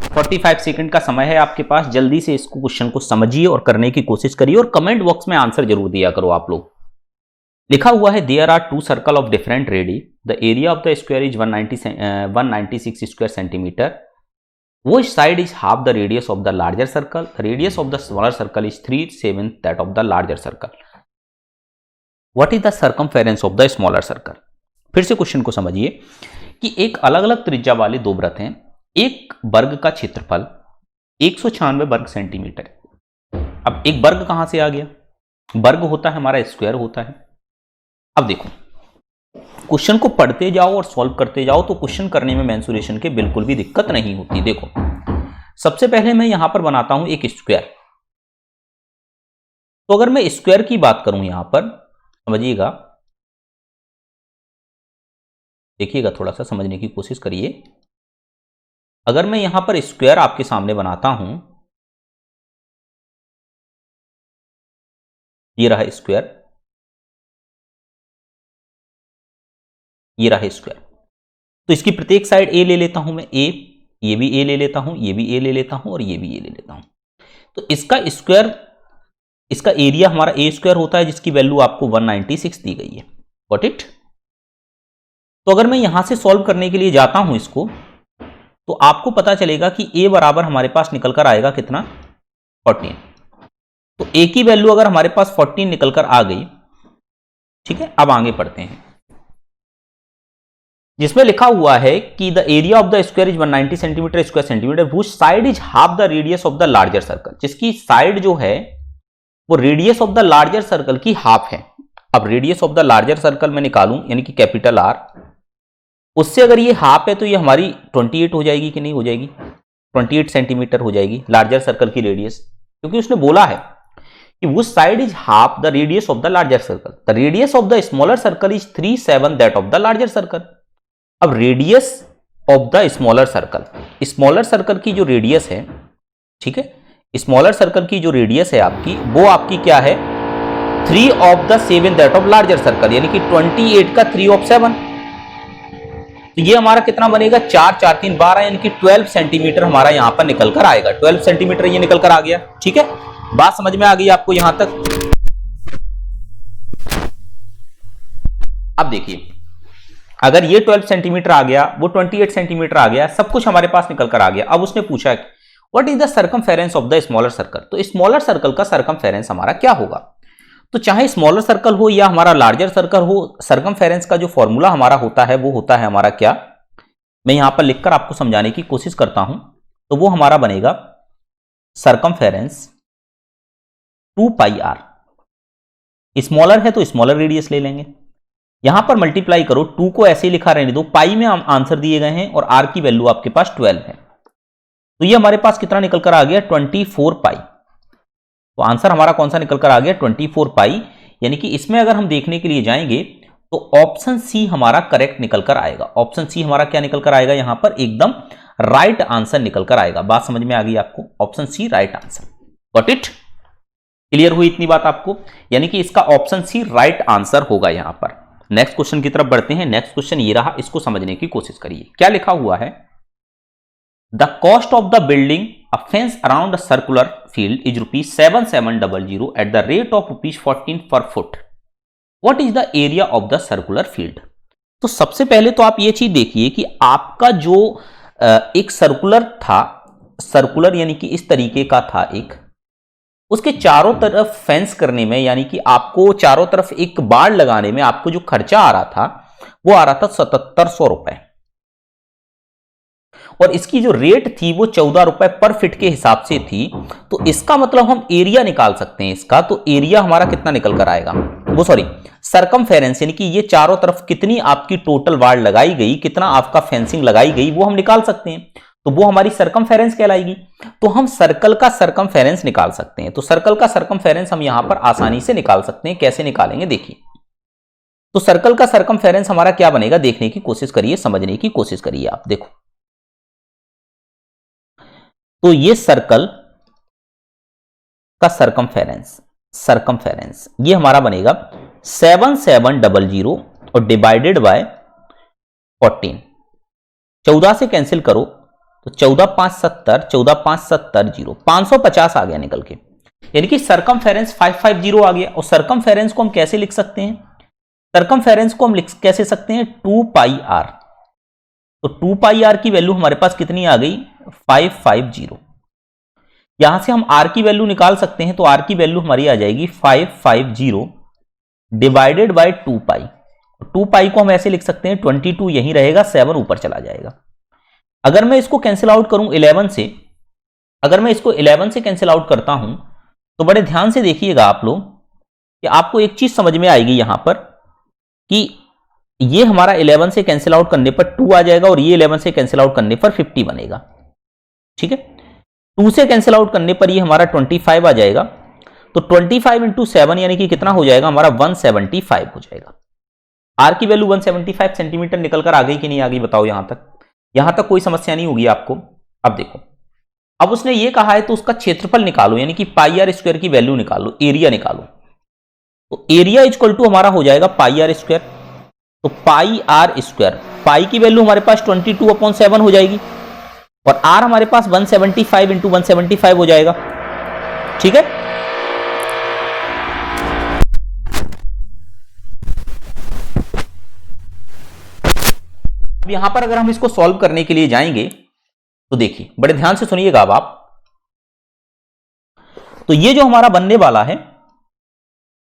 45 second का समय है आपके पास, जल्दी से इसको क्वेश्चन को समझिए और करने की कोशिश करिए और कमेंट बॉक्स में आंसर जरूर दिया करो आप लोग। लिखा हुआ है there are two circle of different radii, the area of the square is 196 square centimetre, वो side is half the radius of the larger circle, radius of the smaller circle is 3/7 that of the larger circle, what is the circumference of the smaller circle. फिर से question को समझिए कि एक अलग अलग त्रिज्या वाले दो वृत्त हैं, एक वर्ग का क्षेत्रफल 196 वर्ग सेंटीमीटर। अब एक वर्ग कहां से आ गया, वर्ग होता है हमारा स्क्वायर होता है। अब देखो क्वेश्चन को पढ़ते जाओ और सॉल्व करते जाओ तो क्वेश्चन करने में मेंसुरेशन के बिल्कुल भी दिक्कत नहीं होती। देखो सबसे पहले मैं यहां पर बनाता हूं एक स्क्वायर। तो अगर मैं स्क्वायर की बात करूं यहां पर, समझिएगा, देखिएगा, थोड़ा सा समझने की कोशिश करिए। अगर मैं यहां पर स्क्वायर आपके सामने बनाता हूं, ये रहा स्क्वायर, ये रहा स्क्वायर। तो इसकी प्रत्येक साइड ए ले लेता हूं मैं, ए, ये भी ए ले लेता हूं, ये भी ए ले लेता हूं और ये भी ए ले लेता हूं। तो इसका स्क्वायर, इसका एरिया हमारा ए स्क्वायर होता है जिसकी वैल्यू आपको 196 दी गई है। Got it. तो अगर मैं यहां से सॉल्व करने के लिए जाता हूं इसको, तो आपको पता चलेगा कि ए बराबर हमारे पास निकल कर आएगा कितना, 14। तो ए की वैल्यू अगर हमारे पास 14 निकल कर आ गई, ठीक है। अब आगे पढ़ते हैं जिसमें लिखा हुआ है कि the area of the square is 190 centimetre square centimetre, which side is half the radius of the larger circle, जिसकी साइड जो है वो radius of the larger circle की हाफ है। अब radius of the larger circle मैं निकालूं यानी कि कैपिटल आर, उससे अगर ये हाफ है तो ये हमारी 28 हो जाएगी कि नहीं हो जाएगी, 28 सेंटीमीटर हो जाएगी लार्जर सर्कल की रेडियस, क्योंकि उसने बोला है कि वो side is half the radius of the larger circle, the radius of the smaller circle is 3/7 that of the larger circle. अब radius of the smaller circle, smaller circle की जो रेडियस है, ठीक है, स्मॉलर सर्कल की जो radius है आपकी, वो आपकी क्या है, 3/7 दैट ऑफ लार्जर सर्कल, यानी कि 28 का 3/7। तो ये हमारा कितना बनेगा, 4 4 3 12, यानी कि 12 सेंटीमीटर हमारा यहां पर निकल कर आएगा। 12 सेंटीमीटर ये निकल कर आ गया। ठीक है, बात समझ में आ गई आपको यहां तक। अब देखिए अगर ये 12 सेंटीमीटर आ गया, वो 28 सेंटीमीटर आ गया, सब कुछ हमारे पास निकल कर आ गया। अब उसने पूछा what is the circumference of the smaller circle, तो स्मॉलर सर्कल का सर्कमफेरेंस हमारा क्या होगा। तो चाहे स्मॉलर सर्कल हो या हमारा लार्जर सर्कल हो, सर्कमफेरेंस का जो फॉर्मूला हमारा होता है वो होता है हमारा क्या, मैं यहां पर लिखकर आपको समझाने की कोशिश करता हूं। तो वो हमारा बनेगा सर्कमफेरेंस 2πr, स्मॉलर है तो स्मॉलर रेडियस ले लेंगे, यहां पर मल्टीप्लाई करो, 2 को ऐसे ही लिखा रहने दो, पाई में आंसर दिए गए हैं और r की वैल्यू आपके पास 12 है। तो ये हमारे पास कितना निकल कर आ गया, 24 पाई। तो आंसर हमारा कौन सा निकल कर आ गया, 24 पाई। यानी कि इसमें अगर हम देखने के लिए जाएंगे तो ऑप्शन सी हमारा करेक्ट निकल कर आएगा। ऑप्शन सी हमारा क्या निकल कर आएगा, यहां पर एकदम राइट आंसर निकल कर आएगा। बात समझ में आ गई आपको, option C right answer. Got it, clear हुई इतनी बात आपको, यानी कि इसका ऑप्शन सी राइट आंसर होगा यहां पर। नेक्स्ट क्वेश्चन की तरफ बढ़ते हैं। नेक्स्ट क्वेश्चन ये रहा, इसको समझने की कोशिश करिए। क्या लिखा हुआ है, the cost of the building a fence around the circular field is ₹7700 at the rate of ₹14 पर foot, what is the area of the circular field. तो सबसे पहले तो आप ये चीज देखिए कि आपका जो एक सर्कुलर था, सर्कुलर यानी कि इस तरीके का था एक, उसके चारों तरफ फेंस करने में, यानी कि आपको चारों तरफ एक बाड़ लगाने में आपको जो खर्चा आ रहा था वो आ रहा था 7700 रुपए, और इसकी जो रेट थी वो 14 रुपए पर फीट के हिसाब से थी। तो इसका मतलब हम एरिया निकाल सकते हैं इसका। तो एरिया हमारा कितना निकल कर आएगा, वो सॉरी सर्कमफेरेंस, यानी कि ये चारों तरफ कितनी आपकी टोटल वाड़ लगाई गई, कितना आपका फेंसिंग लगाई गई, वो हम निकाल सकते हैं। तो वो हमारी सर्कमफेरेंस कहलाएगी। तो हम सर्कल का सर्कमफेरेंस निकाल सकते हैं। तो सर्कल का सर्कमफेरेंस हम यहां पर आसानी से निकाल सकते हैं। कैसे निकालेंगे देखिए, तो सर्कल का सर्कमफेरेंस हमारा क्या बनेगा, देखने की कोशिश करिए, समझने की कोशिश करिए आप। देखो तो ये सर्कल का सर्कमफेरेंस ये हमारा बनेगा 7700 और डिवाइडेड बाय 14, 14 से कैंसिल करो तो 14,570, 14,570, 550 आ गया निकल के, यानी कि सरकमफेरेंस 550 आ गया। और सरकमफेरेंस को हम कैसे लिख सकते हैं? सरकमफेरेंस को हम कैसे सकते हैं? 2 पाई आर। तो 2 पाई आर की वैल्यू हमारे पास कितनी आ गई? 550। यहां से हम आर की वैल्यू निकाल सकते हैं, तो आर की वैल्यू हमारी आ जाएगी 550 डिवाइडेड बाय 2 पाई। 2 पाई को हम ऐसे लिख सकते हैं 22 यहीं रहेगा, 7 ऊपर चला जाएगा। अगर मैं इसको कैंसिल आउट करूं 11 से, अगर मैं इसको 11 से कैंसिल आउट करता हूं, तो बड़े ध्यान से देखिएगा आप लोग कि आपको एक चीज समझ में आएगी यहां पर कि ये हमारा 11 से कैंसिल आउट करने पर 2 आ जाएगा और ये 11 से कैंसिल आउट करने पर 50 बनेगा। ठीक है, 2 से कैंसिल आउट करने पर ये हमारा 25 आ जाएगा। तो 25 इंटू 7 यानी कि कितना हो जाएगा हमारा? 175 हो जाएगा। आर की वैल्यू 175 सेंटीमीटर निकल कर आ गई कि नहीं आ गई बताओ? यहां तक कोई समस्या नहीं होगी आपको। अब देखो, अब उसने ये कहा है तो उसका क्षेत्रफल निकालो, यानी कि पाई आर स्क्वायर की वैल्यू निकालो, एरिया निकालो। तो एरिया इक्वल टू हमारा हो जाएगा पाई आर स्क्वायर। तो पाई आर स्क्वायर, पाई की वैल्यू हमारे पास 22/7 हो जाएगी और आर हमारे पास 175 इंटू 175 हो जाएगा। ठीक है, अब यहां पर अगर हम इसको सॉल्व करने के लिए जाएंगे तो देखिए, बड़े ध्यान से सुनिएगा अब आप। तो ये जो हमारा बनने वाला है,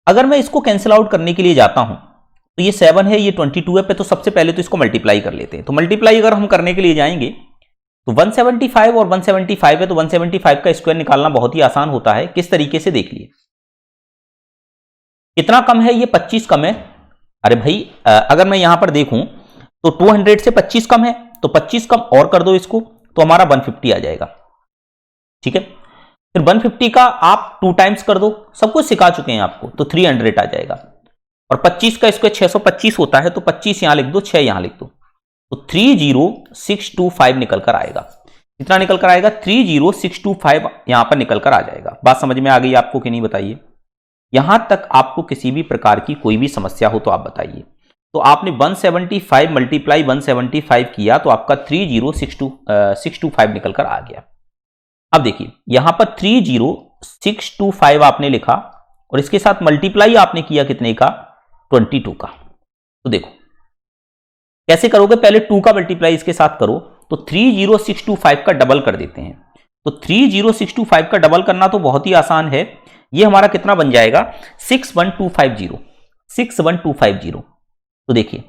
अगर मैं इसको कैंसिल आउट करने के लिए जाता हूं, तो ये 7 है, ये 22 है पे, तो सबसे पहले तो इसको मल्टीप्लाई कर लेते हैं। तो मल्टीप्लाई अगर हम करने के लिए जाएंगे तो 175 और 175 है, तो 175 का स्क्वायर निकालना बहुत ही आसान होता है। किस तरीके से? देख लिए, कितना कम है ये? 25 कम है। अरे भाई, अगर मैं यहां पर देखूं तो 200 से 25 कम है, तो 25 कम और कर दो इसको, तो हमारा 150 आ जाएगा। ठीक है, फिर 150 का आप 2 टाइम्स कर दो, सब कुछ सिखा चुके हैं आपको, तो 300 आ जाएगा। और 25 का स्क्वायर 625 होता है, तो 25 यहां लिख दो, 6 यहां लिख दो, तो 30625 निकल कर आएगा। कितना निकल कर आएगा? 30625 यहां पर निकल कर आ जाएगा। बात समझ में आ गई आपको कि नहीं बताइए? यहां तक आपको किसी भी प्रकार की कोई भी समस्या हो तो आप बताइए। तो आपने 175 मल्टीप्लाई 175 किया तो आपका 30625 निकल कर आ गया। अब देखिए, यहां पर 30625 आपने लिखा और इसके साथ मल्टीप्लाई आपने किया कितने का? 22 का। तो देखो कैसे करोगे? पहले 2 का मल्टीप्लाई इसके साथ करो, तो 30625 का डबल कर देते हैं। तो 30625 का डबल करना तो बहुत ही आसान है। ये हमारा कितना बन जाएगा? 61250, 61250। तो देखिए,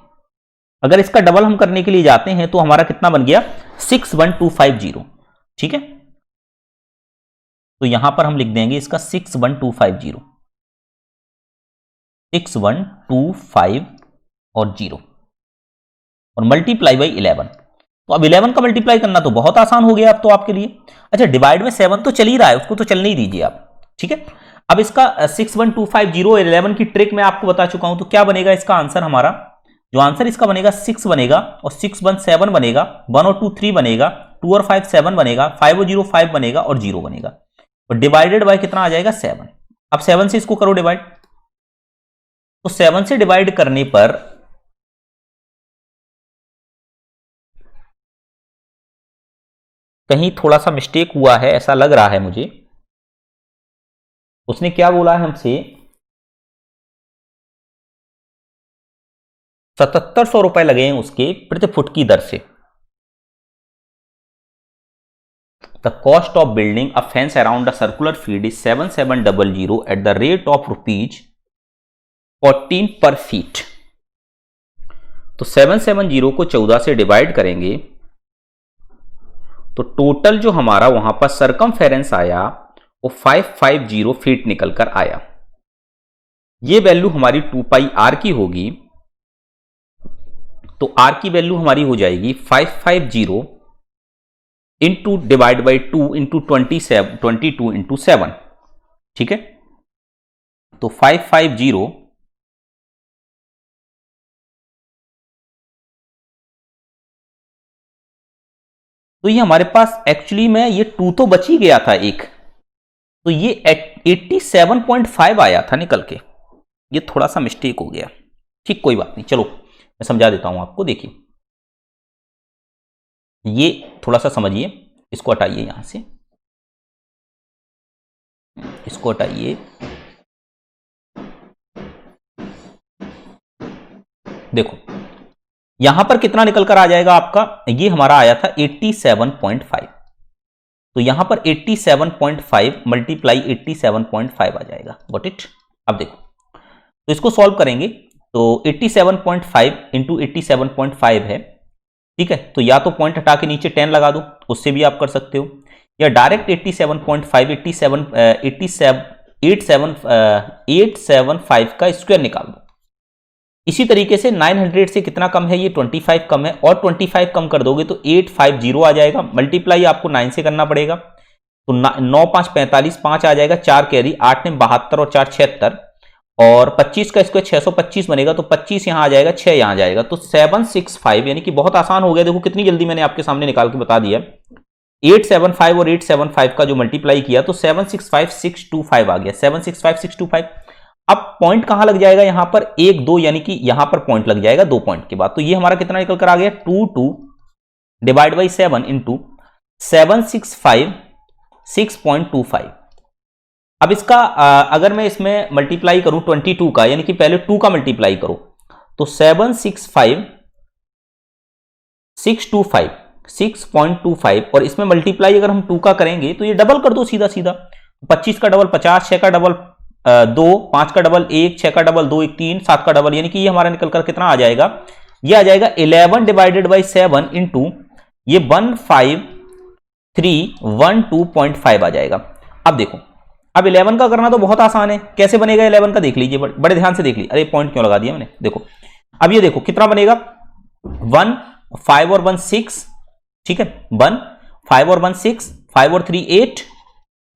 अगर इसका डबल हम करने के लिए जाते हैं तो हमारा कितना बन गया? 61250। ठीक है, तो यहां पर हम लिख देंगे इसका 61250, 6125 और 0 और मल्टीप्लाई बाई 11। तो अब 11 का मल्टीप्लाई करना तो बहुत आसान हो गया अब तो आपके लिए। अच्छा, डिवाइड में 7 तो चल ही रहा है, उसको तो चलने ही दीजिए आप। ठीक है, अब इसका 61250 और 11 की ट्रिक मैं आपको बता चुका हूं। तो क्या बनेगा इसका आंसर? हमारा जो आंसर इसका बनेगा 6 बनेगा और 6 1 7 बनेगा, 1 और 2 3 बनेगा, 2 और 5 7 बनेगा, 5 और 0 5 बनेगा और 0 बनेगा। और डिवाइडेड बाय कितना आ जाएगा? 7। अब 7 से इसको करो डिवाइड, तो 7 से डिवाइड करने पर कहीं थोड़ा सा मिस्टेक हुआ है ऐसा लग रहा है मुझे। उसने क्या बोला है हमसे? 7700 रुपए लगे हैं उसके प्रति फुट की दर से। The cost of building a fence around a circular field is 7700 at the rate of ₹14 पर फीट। तो 770 को 14 से डिवाइड करेंगे तो टोटल जो हमारा वहां पर सरकमफेरेंस आया वो 550 फीट निकल कर आया। ये वैल्यू हमारी 2 पाई आर की होगी, तो आर की वैल्यू हमारी हो जाएगी 550 into divide by 2 into 22 into 7। ठीक है, तो 550 तो ये हमारे पास एक्चुअली में ये 2 तो बच ही गया था एक, तो ये 87.5 आया था निकल के। ये थोड़ा सा मिस्टेक हो गया। ठीक, कोई बात नहीं, चलो मैं समझा देता हूं आपको। देखिए, ये थोड़ा सा समझिए, इसको हटाइए यहां से, इसको हटाइए। देखो यहां पर कितना निकल कर आ जाएगा आपका, ये हमारा आया था 87.5, तो यहां पर 87.5 मल्टीप्लाई 87.5 आ जाएगा। Got it. अब देखो तो इसको सॉल्व करेंगे तो 87.5 इंटू 87.5 है, ठीक है। तो या तो पॉइंट हटा के नीचे 10 लगा दो, उससे भी आप कर सकते हो, या डायरेक्ट 875 का स्क्वायर निकाल दो। इसी तरीके से 900 से कितना कम है, ये 25 कम है, और 25 कम कर दोगे तो 850 आ जाएगा। मल्टीप्लाई आपको 9 से करना पड़ेगा, तो 9 5 45, 5 आ जाएगा, 4 कैरी, 8 ने 72 और 4 76, और 25 का स्क्वायर 625 बनेगा, तो 25 यहां आ जाएगा, 6 यहां आ जाएगा, तो 765, यानी कि बहुत आसान हो गया। देखो कितनी जल्दी मैंने आपके सामने निकाल के बता दिया। 875 और 875 का जो मल्टीप्लाई किया तो 765625 आ गया, 765625। अब पॉइंट कहां लग जाएगा, यहां पर 1 2, यानी कि यहां पर पॉइंट लग जाएगा 2 पॉइंट के बाद। तो ये हमारा कितना निकल कर आ गया, 2 डिवाइड बाई 7 इंटू 765 6.25। अब इसका अगर मैं इसमें मल्टीप्लाई करूं 22 का, यानी कि पहले 2 का मल्टीप्लाई करो, तो 765 625 6.25, और इसमें मल्टीप्लाई अगर हम 2 का करेंगे तो ये डबल कर दो सीधा सीधा। 25 का डबल 50, 6 का डबल 2, 5 का डबल 1, 6 का डबल 2, 1 3, 7 का डबल, यानी कि ये हमारा निकल कर कितना आ जाएगा, ये आ जाएगा 11 डिवाइडेड बाई 7 इंटू ये 15312.5 आ जाएगा। अब देखो अब 11 का करना तो बहुत आसान है, कैसे बनेगा 11 का देख लीजिए, बड़े ध्यान से देख लीजिए। अरे पॉइंट क्यों लगा दिया मैंने, देखो अब ये देखो कितना बनेगा, 1 5 और 1 6, ठीक है, 1 5 और 1 6, 5 और 3 8,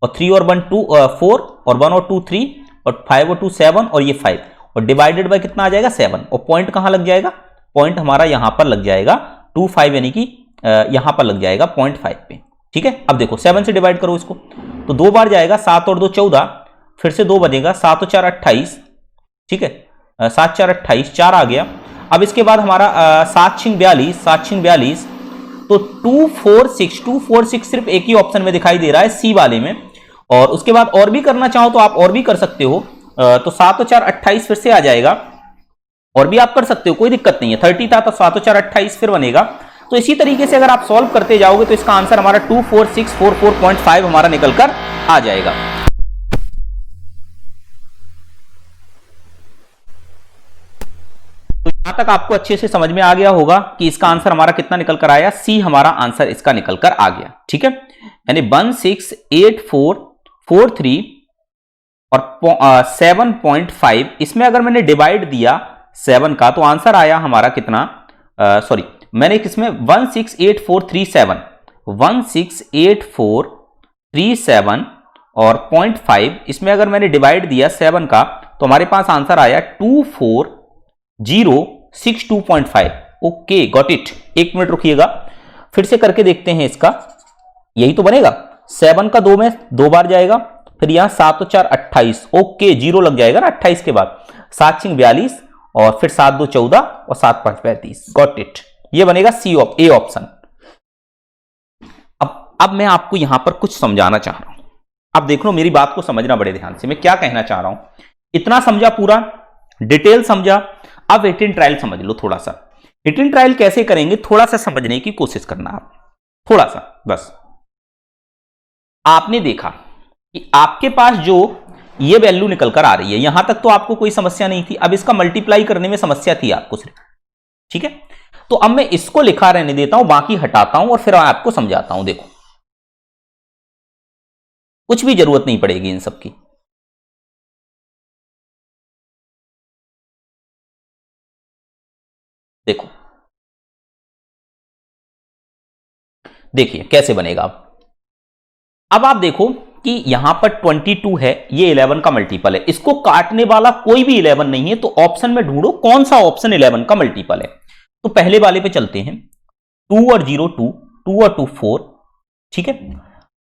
और 3 और 1 2 4, और 1 और 2 3, और 5 और 2 7, और ये 5, और डिवाइडेड बाय कितना आ जाएगा 7, और पॉइंट कहां लग जाएगा, पॉइंट हमारा यहां पर लग जाएगा 25, यानी कि यहां पर लग जाएगा 0.5 पे, ठीक है। अब देखो 7 से डिवाइड करो इसको, तो 2 बार जाएगा, 7 और 2 14, फिर से 2 बनेगा, 7 और 4 28, ठीक है, 7 4 28, 4 आ गया। अब इसके बाद हमारा 7 6 42, 7 6 42, तो 246 सिर्फ एक ही ऑप्शन में दिखाई दे रहा है, सी वाले में। और उसके बाद और भी करना चाहो तो आप और भी कर सकते हो, तो 7 और 4 28 फिर से आ जाएगा, और भी आप कर सकते हो, कोई दिक्कत नहीं है। 30 था तो 7 और 4 28 फिर बनेगा। तो इसी तरीके से अगर आप सॉल्व करते जाओगे तो इसका आंसर हमारा 24644.5 हमारा निकल कर आ जाएगा। तो यहां तक आपको अच्छे से समझ में आ गया होगा कि इसका आंसर हमारा कितना निकल कर आया, सी हमारा आंसर इसका निकल कर आ गया, ठीक है। यानी 168443 और 7.5, इसमें अगर मैंने डिवाइड दिया 7 का तो आंसर आया हमारा कितना, सॉरी मैंने इसमें 168437 168437 और 0.5, इसमें अगर मैंने डिवाइड दिया 7 का तो हमारे पास आंसर आया 24062.5। Okay got it. एक मिनट रुकिएगा, फिर से करके देखते हैं इसका, यही तो बनेगा। 7 का 2 में 2 बार जाएगा, फिर यहां 7 और 4 28, ओके 0 लग जाएगा ना 28 के बाद, 7 6 42, और फिर 7 2 14, और 7 5 35। गॉट इट, ये बनेगा सी ए ऑप्शन। अब मैं आपको यहां पर कुछ समझाना चाह रहा हूं, अब देख लो मेरी बात को समझना बड़े ध्यान से, मैं क्या कहना चाह रहा हूं। इतना समझा, पूरा डिटेल समझा, अब हिट एंड ट्रायल समझ लो थोड़ा सा। हिट एंड ट्रायल कैसे करेंगे, थोड़ा सा समझने की कोशिश करना आप, थोड़ा सा बस। आपने देखा कि आपके पास जो ये वैल्यू निकल कर आ रही है, यहां तक तो आपको कोई समस्या नहीं थी, अब इसका मल्टीप्लाई करने में समस्या थी आपको सिर्फ, ठीक है। तो अब मैं इसको लिखा रहने देता हूं, बाकी हटाता हूं और फिर आपको समझाता हूं। देखो कुछ भी जरूरत नहीं पड़ेगी इन सब की। देखो देखिए कैसे बनेगा। अब आप देखो कि यहां पर 22 है, ये 11 का मल्टीपल है, इसको काटने वाला कोई भी 11 नहीं है, तो ऑप्शन में ढूंढो कौन सा ऑप्शन 11 का मल्टीपल है। तो पहले वाले पे चलते हैं, 2 और 0 2, 2 और 2 4, ठीक है।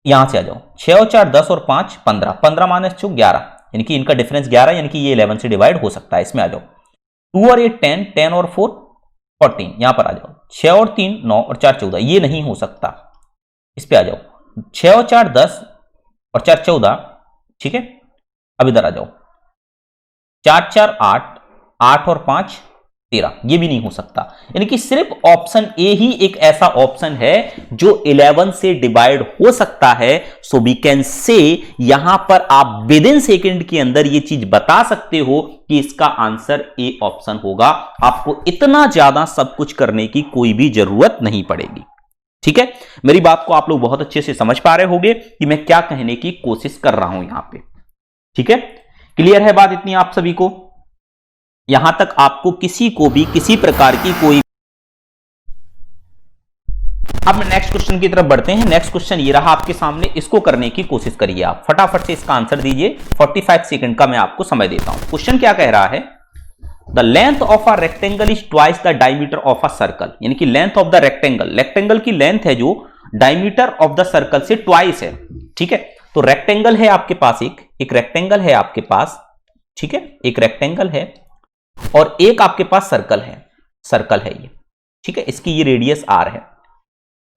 यहां से आ जाओ, 6 और 4 10 और 5 15, 15 माइनस 2 11, यानी कि इनका डिफरेंस 11, यानी कि ये 11 से डिवाइड हो सकता है। इसमें आ जाओ, 2 और 8 10, 10 और 4 14, यहां पर आ जाओ, 6 और 3 9 और 4 14, ये नहीं हो सकता। इस पे आ जाओ, 6 और 4 10 और 4 14, ठीक है। अब इधर आ जाओ, 4 4 8, 8 और 5 13, ये भी नहीं हो सकता। यानी कि सिर्फ ऑप्शन ए ही एक ऐसा ऑप्शन है जो 11 से डिवाइड हो सकता है। सो वी कैन से, यहां पर आप विद इन सेकेंड के अंदर ये चीज बता सकते हो कि इसका आंसर ए ऑप्शन होगा। आपको इतना ज्यादा सब कुछ करने की कोई भी जरूरत नहीं पड़ेगी, ठीक है। मेरी बात को आप लोग बहुत अच्छे से समझ पा रहे होंगे कि मैं क्या कहने की कोशिश कर रहा हूं यहां पे, ठीक है। क्लियर है बात इतनी आप सभी को? यहां तक आपको किसी को भी किसी प्रकार की कोई। अब नेक्स्ट क्वेश्चन की तरफ बढ़ते हैं। नेक्स्ट क्वेश्चन ये रहा आपके सामने, इसको करने की कोशिश करिए आप, फटाफट से इसका आंसर दीजिए। 45 सेकंड का मैं आपको समय देता हूं। क्वेश्चन क्या कह रहा है? The length of a rectangle is twice the diameter of a circle, यानी कि length of the rectangle, rectangle की लेंथ है जो डायमीटर ऑफ द सर्कल से ट्वाइस है, ठीक है। तो रेक्टेंगल है आपके पास, एक रेक्टेंगल है आपके पास, ठीक है, एक रेक्टेंगल है और एक आपके पास सर्कल है ये, ठीक है। इसकी ये रेडियस r है।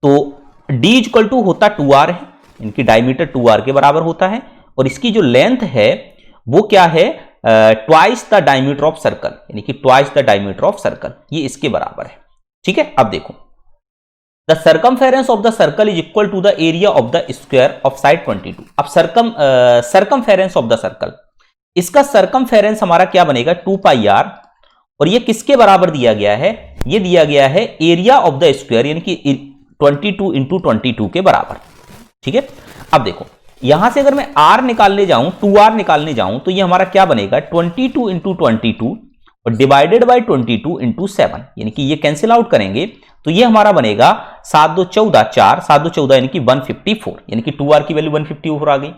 तो d इक्वल टू होता 2r है, इनकी डायमीटर 2r के बराबर होता है और इसकी जो लेंथ है वो क्या है? Twice the diameter of circle, यानी कि twice the diameter of circle, ये इसके बराबर है, ठीक है। अब देखो, the circumference of the circle is equal to the area of the square of side 22। अब सर्कमफेरेंस ऑफ द सर्कल, इसका सर्कमफेरेंस हमारा क्या बनेगा? 2 पाई r, और ये किसके बराबर दिया गया है? ये दिया गया है एरिया ऑफ द स्क्वायर, यानी कि 22 इंटू 22 के बराबर, ठीक है। अब देखो, यहां से अगर मैं r निकालने जाऊं, 2r निकालने जाऊं, तो ये हमारा क्या बनेगा? 22 इंटू 22 और डिवाइडेड बाई 22 इंटू 7, यानी कि ये कैंसिल आउट करेंगे तो ये हमारा बनेगा 7 2 14, 4 7 2 14, यानी कि 154, यानी कि 2r की वैल्यू 154 आ गई।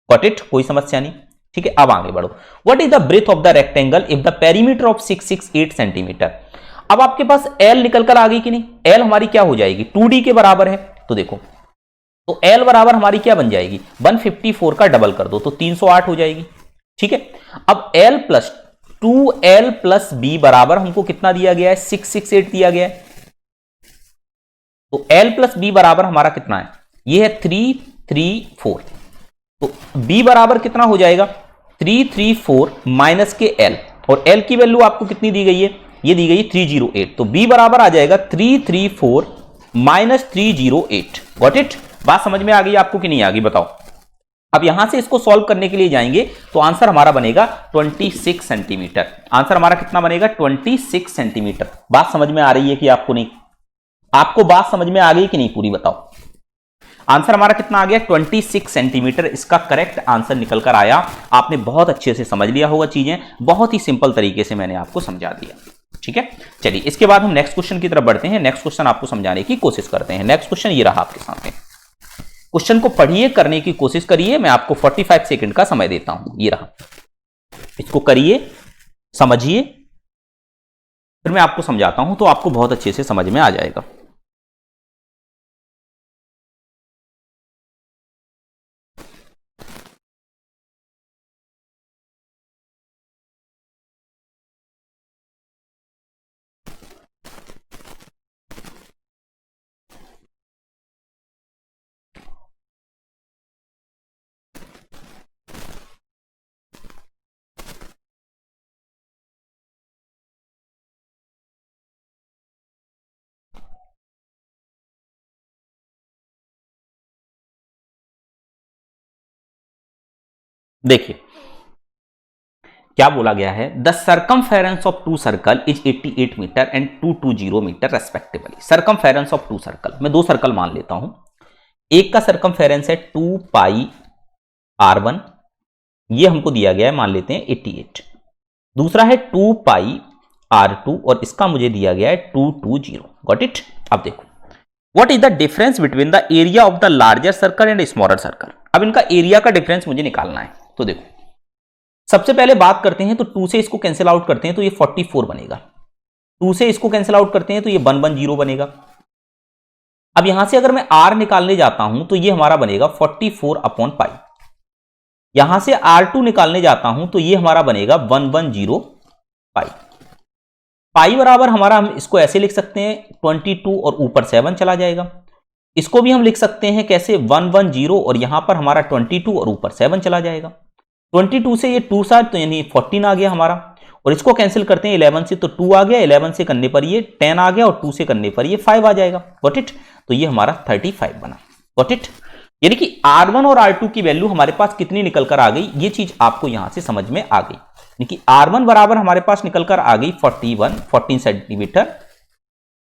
Got it? कोई समस्या नहीं, ठीक है। अब आगे बढ़ो। What is the breadth of the rectangle if the perimeter of 668 centimetre? अब आपके पास L निकल कर आ गई कि नहीं? L हमारी क्या हो जाएगी? 2D के बराबर है। तो देखो, तो L बराबर हमारी क्या बन जाएगी? 154 का डबल कर दो तो 308 हो जाएगी, ठीक है। अब L plus 2L plus B बराबर हमको कितना दिया गया है? 668 दिया गया है। तो L प्लस B बराबर हमारा कितना है? ये है 334। तो B बराबर कितना हो जाएगा? 334 माइनस के L, और L की वैल्यू आपको कितनी दी गई है? ये दी गई 308। तो B बराबर आ जाएगा 334 माइनस 308। Got it? बात समझ में आ गई आपको कि नहीं आ गई? बताओ। अब यहां से इसको सॉल्व करने के लिए जाएंगे तो आंसर हमारा बनेगा 26 सेंटीमीटर। आंसर हमारा कितना बनेगा? 26 सेंटीमीटर। बात समझ में आ रही है कि आपको नहीं? आपको बात समझ में आ गई कि नहीं पूरी? बताओ। आंसर हमारा कितना आ गया? 26 सेंटीमीटर इसका करेक्ट आंसर निकल कर आया। आपने बहुत अच्छे से समझ लिया होगा चीजें, बहुत ही सिंपल तरीके से मैंने आपको समझा दिया, ठीक है। चलिए, इसके बाद हम नेक्स्ट क्वेश्चन की तरफ बढ़ते हैं। नेक्स्ट क्वेश्चन आपको समझाने की कोशिश करते हैं। नेक्स्ट क्वेश्चन ये रहा आपके सामने। क्वेश्चन को पढ़िए, करने की कोशिश करिए। मैं आपको 45 सेकंड का समय देता हूं। ये रहा, इसको करिए, समझिए, फिर मैं आपको समझाता हूं तो आपको बहुत अच्छे से समझ में आ जाएगा। देखिए क्या बोला गया है? The circumference of two circle is 88 metre and 220 metre respectively. Circumference of two circle, मैं दो सर्कल मान लेता हूं। एक का सर्कमफेरेंस है 2 पाई r1, ये हमको दिया गया है, मान लेते हैं 88। दूसरा है 2 पाई r2 और इसका मुझे दिया गया है 220। Got it? अब देखो, what is the difference between the area of the larger circle and smaller circle? अब इनका एरिया का डिफरेंस मुझे निकालना है। तो देखो, सबसे पहले बात करते हैं तो 2 से इसको कैंसिल आउट करते हैं तो ये 44 बनेगा। 2 से इसको कैंसिल आउट करते हैं तो ये 110 बनेगा। अब यहां से अगर मैं r निकालने जाता हूं तो ये हमारा बनेगा 44 अपॉन पाई। यहां से r2 निकालने जाता हूं तो ये हमारा बनेगा 110 पाई। पाई बराबर हमारा, हम इसको ऐसे लिख सकते हैं 22 और ऊपर 7 चला जाएगा। इसको भी हम लिख सकते हैं कैसे 110 और यहां पर हमारा 22 और ऊपर 7 चला जाएगा। 22 से ये 2 साइड तो यानी 14 आ गया हमारा, और इसको कैंसिल करते हैं 11 से तो 2 आ गया, 11 से करने पर ये 10 आ गया और 2 से करने पर ये 5 आ जाएगा। Got it? तो ये हमारा 35 बना। Got it? यानी कि R1 और R2 की वैल्यू हमारे पास कितनी निकल कर आ गई, ये चीज आपको यहां से समझ में आ गई। यानी कि R1 बराबर हमारे पास निकल कर आ गई 14 सेंटीमीटर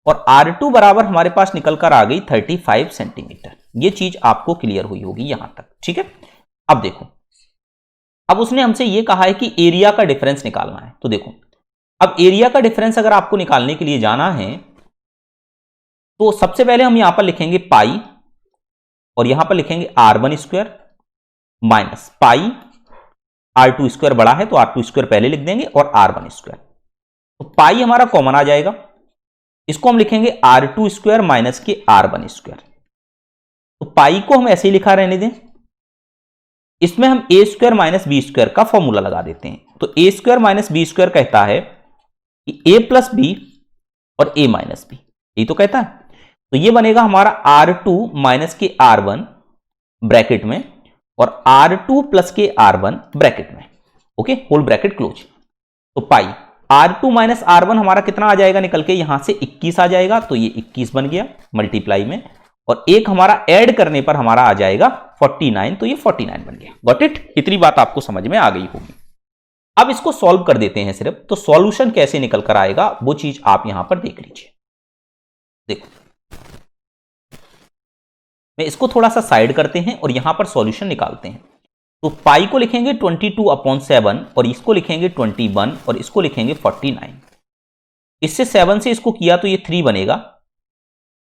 और R2 बराबर हमारे पास निकल कर आ गई 35 सेंटीमीटर। ये चीज आपको क्लियर हुई होगी यहां तक। ठीक है, अब देखो, अब उसने हमसे ये कहा है कि एरिया का डिफरेंस निकालना है। तो देखो, अब एरिया का डिफरेंस अगर आपको निकालने के लिए जाना है तो सबसे पहले हम यहां पर लिखेंगे पाई और यहां पर लिखेंगे R1 स्क्वायर माइनस पाई, R2 स्क्वायर बड़ा है तो R2 स्क्वायर पहले लिख देंगे और R1 स्क्वायर। तो पाई हमारा कॉमन आ जाएगा, इसको हम लिखेंगे R2 स्क्वायर माइनस के R1 स्क्वायर। तो पाई को हम ऐसे ही लिखा रहने दें, इसमें हम ए स्क्वायर माइनस बी स्क्वायर का फॉर्मूला लगा देते हैं। तो ए स्क्वायर माइनस बी स्क्वायर कहता है कि ए प्लस बी और ए माइनस बी, यही तो कहता है। तो ये बनेगा हमारा R2 माइनस के R1 ब्रैकेट में और R2 प्लस के R1 ब्रैकेट में, ओके, होल ब्रैकेट क्लोज। तो पाई R2 माइनस R1 हमारा कितना आ जाएगा निकल के, यहां से 21 आ जाएगा, तो ये 21 बन गया मल्टीप्लाई में, और एक हमारा ऐड करने पर हमारा आ जाएगा 49, तो ये 49 बन गया। Got it? इतनी बात आपको समझ में आ गई होगी। अब इसको सॉल्व कर देते हैं सिर्फ, तो सॉल्यूशन कैसे निकल कर आएगा वो चीज आप यहां पर देख लीजिए। देखो, मैं इसको थोड़ा सा साइड करते हैं और यहां पर सॉल्यूशन निकालते हैं। तो पाई को लिखेंगे 22/7 और इसको लिखेंगे 21 और इसको लिखेंगे 49। इससे 7 से इसको किया तो ये 3 बनेगा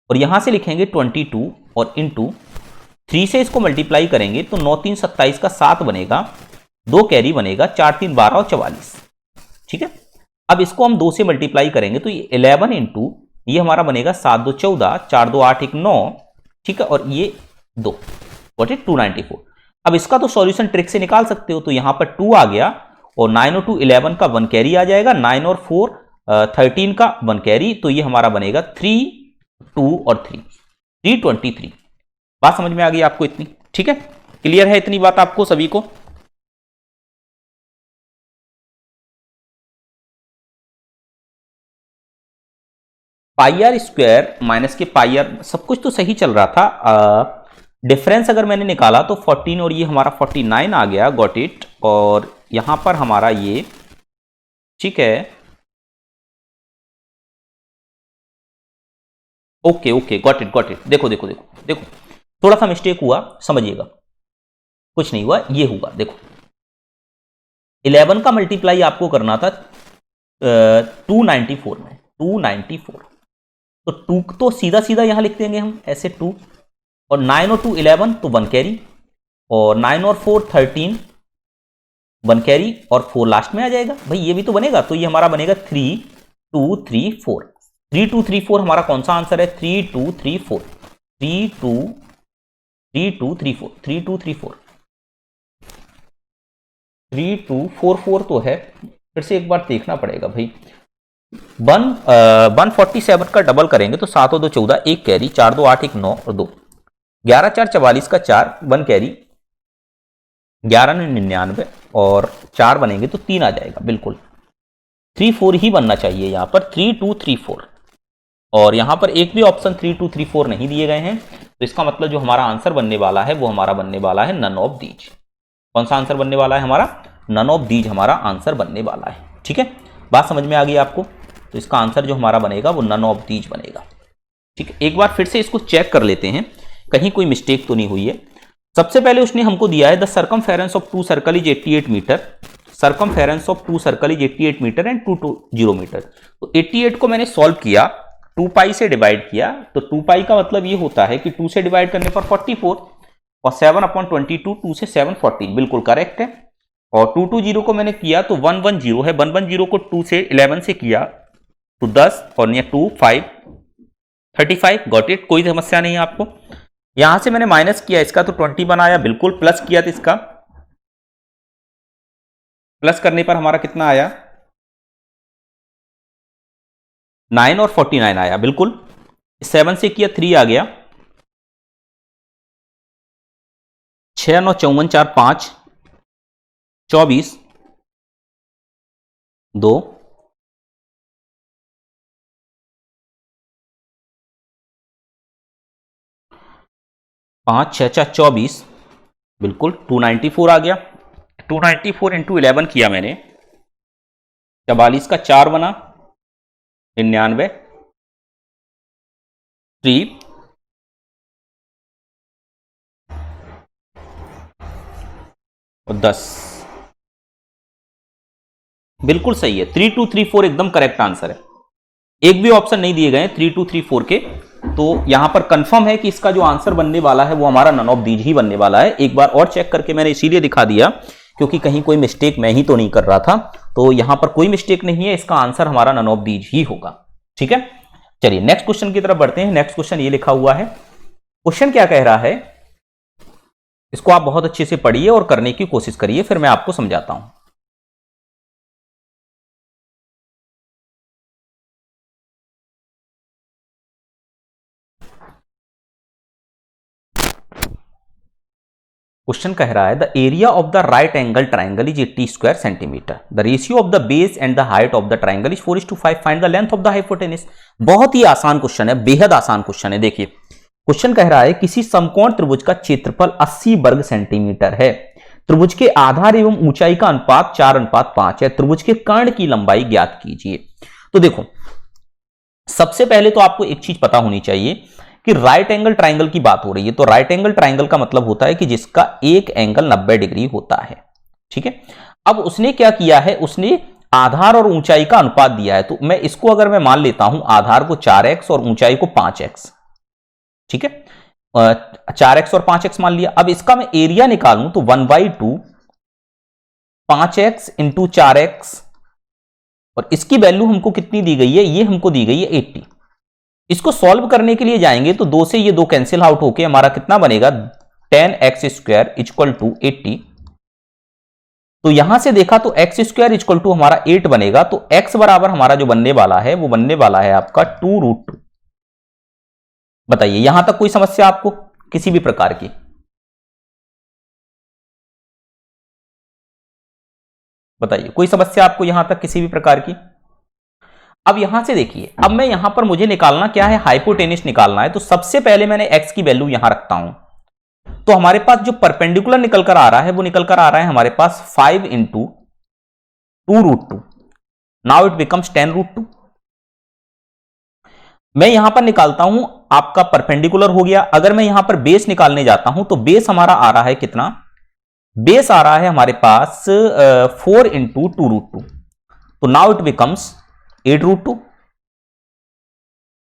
और यहां से लिखेंगे 22 और इंटू 3 से इसको मल्टीप्लाई करेंगे तो 9 3 27 का 7 बनेगा, 2 कैरी बनेगा, 4 3 12 और 44। ठीक है, अब इसको हम 2 से मल्टीप्लाई करेंगे तो ये 11 इंटू ये हमारा बनेगा 7 2 14, 4 2 8 1 9। ठीक है, और ये 2, व्हाट इज 294। अब इसका तो सॉल्यूशन ट्रिक से निकाल सकते हो, तो यहां पर 2 आ गया और 9 और 2 11 का 1 कैरी आ जाएगा, 9 और 4 13 का 1 कैरी, तो ये हमारा बनेगा 3 2 और 3 323। बात समझ में आ गई आपको इतनी? ठीक है, क्लियर है इतनी बात आपको सभी को? पाई आर स्क्वायर माइनस के पाई आर, सब कुछ तो सही चल रहा था। डिफरेंस अगर मैंने निकाला तो 14 और ये हमारा 49 आ गया। Got it? और यहां पर हमारा ये, ठीक है, okay okay, got it got it. देखो देखो देखो देखो, थोड़ा सा मिस्टेक हुआ, समझिएगा, कुछ नहीं हुआ, ये हुआ। देखो 11 का मल्टीप्लाई आपको करना था 294 में, 294, तो 2 तो सीधा सीधा यहां लिख देंगे हम ऐसे 2, और 9 और 2 11 तो 1 कैरी, और 9 और 4 13 1 कैरी, और 4 लास्ट में आ जाएगा। भाई ये भी तो बनेगा, तो ये हमारा बनेगा 3 2 3 4। 3 2 3 4 हमारा कौन सा आंसर है? 3 2 3 4, 3 2 3 2 3 4, 3 2 3 4, 3 2 4 4 तो है। फिर से एक बार देखना पड़ेगा भाई। 147 का डबल करेंगे तो 7 और 2 14, 1 कैरी, 4 2 8 1 9 और 2, 11 4 44 का 4, 1 कैरी, 11 99 और 4 बनेंगे तो 3 आ जाएगा। बिल्कुल 3 4 ही बनना चाहिए यहां पर, 3 2 3 4, और यहां पर एक भी ऑप्शन 3 2 3 4 नहीं दिए गए हैं, तो इसका मतलब जो हमारा आंसर बनने वाला है वो हमारा बनने वाला है नन ऑफ दीज। कौन सा आंसर बनने वाला है हमारा? नन ऑफ दीज हमारा आंसर बनने वाला है। ठीक है, बात समझ में आ गई आपको? तो इसका आंसर जो हमारा बनेगा वो नन ऑफ दीज बनेगा। ठीक है, एक बार फिर से इसको चेक कर लेते हैं, कहीं कोई मिस्टेक तो नहीं हुई है। सबसे पहले उसने हमको दिया है the circumference of 2 circle is 88 metre, circumference of 2 circle is 88 metre and 220 metre. तो 88 को मैंने सॉल्व किया, 2 पाई से डिवाइड किया, तो 2 पाई का मतलब ये होता है कि 2 से डिवाइड करने पर 44 और 7/22, 2 से 7 14, बिल्कुल करेक्ट है। और 220 को मैंने किया तो 110 है, 110 को 2 से 11 से किया तो 10 और 2 5 35। Got it? कोई समस्या नहीं है आपको? यहां से मैंने माइनस किया इसका तो 20 बनाया, बिल्कुल प्लस किया तो इसका प्लस करने पर हमारा कितना आया? 9 और 49 आया, बिल्कुल। 7 से किया 3 आ गया, 6 9 54 4 5 24 2 5 6 4 24, बिल्कुल 294 आ गया। 294 इंटू 11 किया मैंने, 44 का 4 बना 99, 3 और 10, बिल्कुल सही है। 3234 एकदम करेक्ट आंसर है। एक भी ऑप्शन नहीं दिए गए हैं 3234 के, तो यहां पर कंफर्म है कि इसका जो आंसर बनने वाला है वो हमारा नन ऑफ दीज ही बनने वाला है। एक बार और चेक करके मैंने इसीलिए दिखा दिया क्योंकि कहीं कोई मिस्टेक मैं ही तो नहीं कर रहा था, तो यहां पर कोई मिस्टेक नहीं है, इसका आंसर हमारा नन ऑफ दीज ही होगा। ठीक है, चलिए नेक्स्ट क्वेश्चन की तरफ बढ़ते हैं। नेक्स्ट क्वेश्चन ये लिखा हुआ है, क्वेश्चन क्या कह रहा है, इसको आप बहुत अच्छे से पढ़िए और करने की कोशिश करिए, फिर मैं आपको समझाता हूं। क्वेश्चन कह रहा है the area of the right angle triangle is 80 square centimetre, the ratio of the base and the height of the triangle is 4:5, find the length of the hypotenuse. बहुत ही आसान क्वेश्चन है, बेहद आसान क्वेश्चन है। देखिए क्वेश्चन कह रहा है किसी समकोण त्रिभुज का क्षेत्रफल 80 वर्ग सेंटीमीटर है, त्रिभुज के आधार एवं ऊंचाई का अनुपात 4:5 है, त्रिभुज के कर्ण की लंबाई ज्ञात कीजिए। तो देखो सबसे पहले तो आपको एक चीज पता होनी चाहिए कि राइट एंगल ट्राइंगल की बात हो रही है, तो राइट एंगल ट्राइंगल का मतलब होता है कि जिसका एक एंगल 90 डिग्री होता है। ठीक है, अब उसने क्या किया है, उसने आधार और ऊंचाई का अनुपात दिया है, तो मैं इसको अगर मैं मान लेता हूं आधार को 4x और ऊंचाई को 5x, ठीक है, 4x और 5x मान लिया। अब इसका मैं एरिया निकालूं तो 1/2 5x इंटू 4x, और इसकी वैल्यू हमको कितनी दी गई है, ये हमको दी गई है 80। इसको सॉल्व करने के लिए जाएंगे तो 2 से ये 2 कैंसिल आउट होके हमारा कितना बनेगा, 10x² इक्वल टू 80। तो यहां से देखा तो x² इक्वल टू हमारा 8 बनेगा, तो x बराबर हमारा जो बनने वाला है वो बनने वाला है आपका 2√2। बताइए यहां तक कोई समस्या आपको किसी भी प्रकार की? बताइए कोई समस्या आपको यहां तक किसी भी प्रकार की? अब यहां से देखिए, अब मैं यहां पर मुझे निकालना क्या है, हाइपोटेनिस निकालना है, तो सबसे पहले मैंने x की वैल्यू यहां रखता हूं। तो हमारे पास जो परपेंडिकुलर निकल कर आ रहा है वो निकल कर आ रहा है हमारे पास 5 इंटू 2√2, नाउ इट बिकम्स 10√2। मैं यहां पर निकालता हूं, आपका परपेंडिकुलर हो गया। अगर मैं यहां पर बेस निकालने जाता हूं तो बेस हमारा आ रहा है कितना, बेस आ रहा है हमारे पास 4 इंटू 2√2, तो नाउ इट बिकम्स 8√2।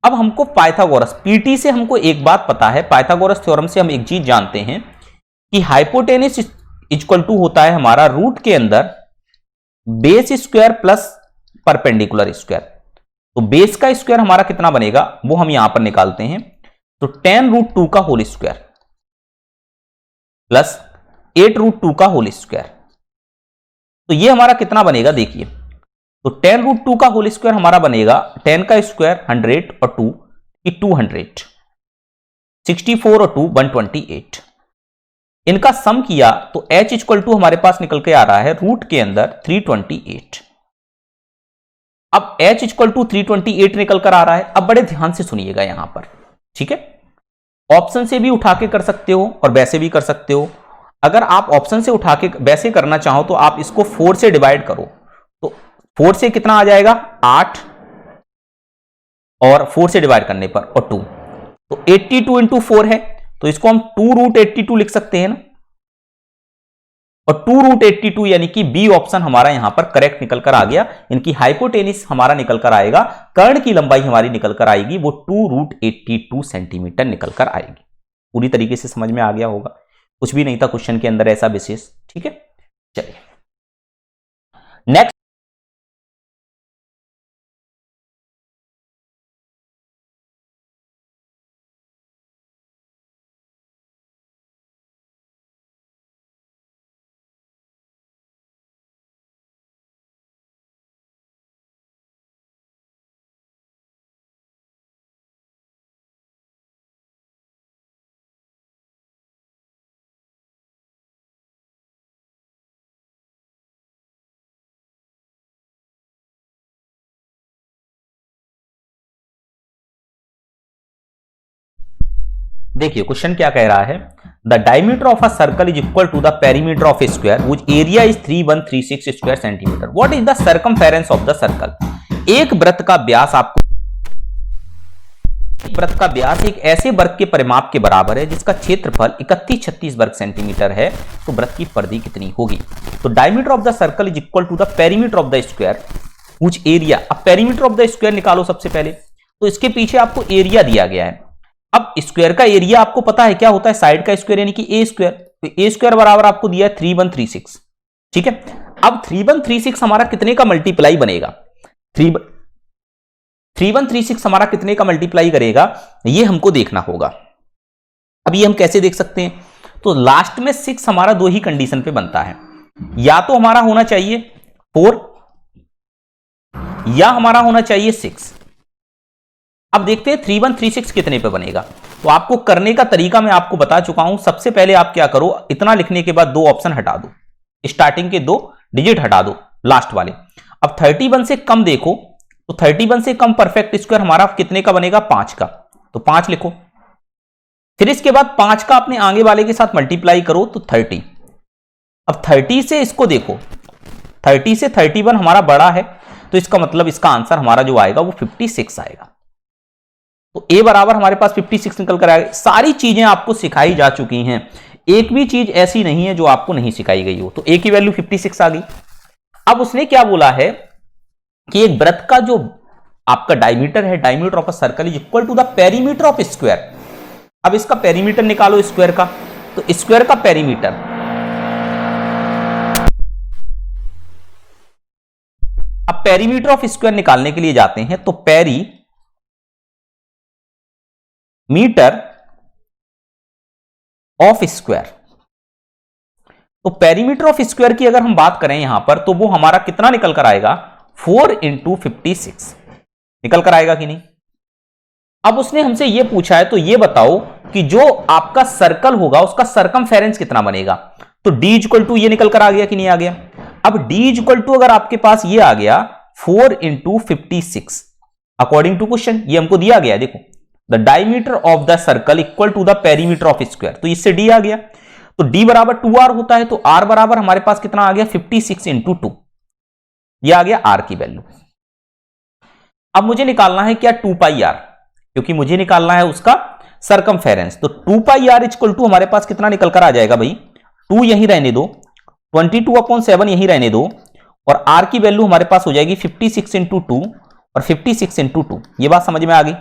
अब हमको पाइथागोरस पीटी से हमको एक बात पता है, पाइथागोरस थ्योरम से हम एक चीज जानते हैं कि हाइपोटेनिस इक्वल टू होता है हमारा रूट के अंदर base square plus perpendicular square. तो बेस का स्क्वायर हमारा कितना बनेगा वो हम यहां पर निकालते हैं, तो 10√2 का होल स्क्वायर प्लस 8√2 का होल स्क्वायर, तो ये हमारा कितना बनेगा देखिए, तो 10√2 का होल स्क्वायर हमारा बनेगा 10 का स्क्वायर 100 और 2 की 200, 64 और 2 128। इनका सम किया तो h इक्वल टू हमारे पास निकल के आ रहा है रूट के अंदर 328। अब h इक्वल टू 328 निकल कर आ रहा है। अब बड़े ध्यान से सुनिएगा यहां पर, ठीक है, ऑप्शन से भी उठा के कर सकते हो और वैसे भी कर सकते हो। अगर आप ऑप्शन से उठा के वैसे करना चाहो तो आप इसको 4 से डिवाइड करो, तो 4 से कितना आ जाएगा 8, और 4 से डिवाइड करने पर और 2, तो 82 इंटू 4 है, तो इसको हम 2√82 लिख सकते हैं ना, और 2√82 यानी कि बी ऑप्शन हमारा यहां पर करेक्ट निकल कर आ गया। इनकी हाइपोटेनिस हमारा निकल कर आएगा, कर्ण की लंबाई हमारी निकल कर आएगी वो 2√82 सेंटीमीटर निकल कर आएगी। पूरी तरीके से समझ में आ गया होगा, कुछ भी नहीं था क्वेश्चन के अंदर ऐसा विशेष। ठीक है, चलिए नेक्स्ट। देखिए क्वेश्चन क्या कह रहा है, the diameter of a circle is equal to the perimeter of a square which area is 3136 square centimetre. What is the circumference of the circle. एक वृत्त का व्यास एक ऐसे वर्ग के परिमाप के बराबर है जिसका क्षेत्रफल 3136 वर्ग सेंटीमीटर है, तो वृत्त की परिधि कितनी होगी। तो diameter of the circle is equal to the perimeter of the square which area. अब पेरीमीटर ऑफ द स्क्वायर निकालो सबसे पहले, तो इसके पीछे आपको एरिया दिया गया है। अब स्क्वायर का एरिया आपको पता है क्या होता है, साइड का स्क्वायर यानी कि ए स्क्वायर। तो ए स्क्वायर बराबर आपको दिया है 3136, ठीक है। अब 3136 हमारा कितने का मल्टीप्लाई बनेगा, 3136 हमारा कितने का मल्टीप्लाई करेगा, ये हमको देखना होगा। अब ये हम कैसे देख सकते हैं, तो लास्ट में 6 हमारा दो ही कंडीशन पे बनता है, या तो हमारा होना चाहिए 4 या हमारा होना चाहिए 6। अब देखते हैं 3136 कितने पे बनेगा। तो आपको करने का तरीका मैं आपको बता चुका हूं। सबसे पहले आप क्या करो, इतना लिखने के बाद दो ऑप्शन हटा दो, स्टार्टिंग के 2 डिजिट हटा दो लास्ट वाले। अब 31 से कम देखो, तो 31 से कम परफेक्ट स्क्वायर हमारा कितने का बनेगा, 5 का। तो 5 लिखो, फिर इसके बाद 5 का अपने आगे वाले के साथ मल्टीप्लाई करो तो 30। अब 30 से इसको देखो, 30 से 31 हमारा बड़ा है, तो इसका मतलब इसका आंसर हमारा जो आएगा वो 56 आएगा। तो ए बराबर हमारे पास 56 निकल कर आएगा। सारी चीजें आपको सिखाई जा चुकी हैं, एक भी चीज ऐसी नहीं है जो आपको नहीं सिखाई गई हो। तो ए की वैल्यू 56 आ गई। अब उसने क्या बोला है कि एक वृत्त का जो आपका डायमीटर है, diameter of a circle is equal to the perimeter of square. अब इसका पेरीमीटर निकालो स्क्वायर का, तो स्क्वायर का पेरीमीटर, अब पेरीमीटर ऑफ स्क्वायर निकालने के लिए जाते हैं, तो मीटर ऑफ स्क्वायर। तो पेरीमीटर ऑफ स्क्वायर की अगर हम बात करें यहां पर, तो वो हमारा कितना निकल कर आएगा, 4 × 56 निकल कर आएगा कि नहीं। अब उसने हमसे ये पूछा है, तो ये बताओ कि जो आपका सर्कल होगा उसका सरकमफेरेंस कितना बनेगा। तो d इक्वल टू ये निकल कर आ गया कि नहीं आ गया। अब d इक्वल टू अगर आपके पास ये आ गया 4 × 56 अकॉर्डिंग टू क्वेश्चन, ये हमको दिया गया, देखो the diameter of the circle equal to the perimeter of square. तो इससे d आ गया, तो d बराबर 2r होता है, तो r बराबर हमारे पास कितना आ गया, 56 × 2, ये आ गया r की वैल्यू। अब मुझे निकालना है क्या, 2πr, क्योंकि मुझे निकालना है उसका सरकमफेरेंस। तो 2πr इक्वल टू हमारे पास कितना निकल कर आ जाएगा भाई, 2 यहीं रहने दो, 22/7 यहीं रहने दो, और r की वैल्यू हमारे पास हो जाएगी 56 × 2 और 56 × 2। ये बात समझ में आ गई।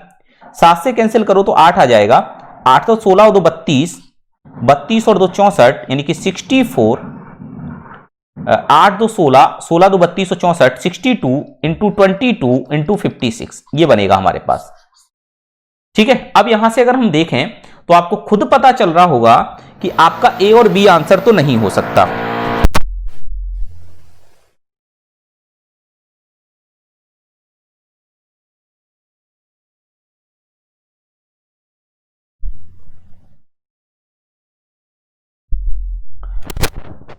7 से कैंसिल करो तो 8 आ जाएगा, 8 तो 16 और 2 32, 32 और 2 64 यानी कि 64, 8 2 16, 16 2 32 और 64, 62 × 22 × 56, ये बनेगा हमारे पास, ठीक है। अब यहां से अगर हम देखें तो आपको खुद पता चल रहा होगा कि आपका ए और बी आंसर तो नहीं हो सकता।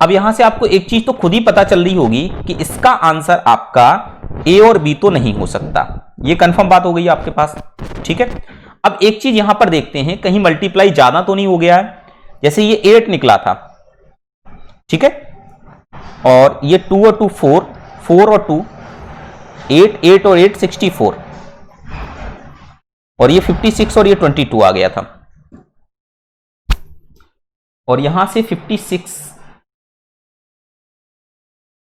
अब यहां से आपको एक चीज तो खुद ही पता चल रही होगी कि इसका आंसर आपका ए और बी तो नहीं हो सकता, ये कंफर्म बात हो गई आपके पास, ठीक है। अब एक चीज यहां पर देखते हैं, कहीं मल्टीप्लाई ज्यादा तो नहीं हो गया है। जैसे ये 8 निकला था, ठीक है, और ये 2 और 2 4, 4 और 2 8, 8 और 8 64, और ये 56 और ये 22 आ गया था, और यहां से 56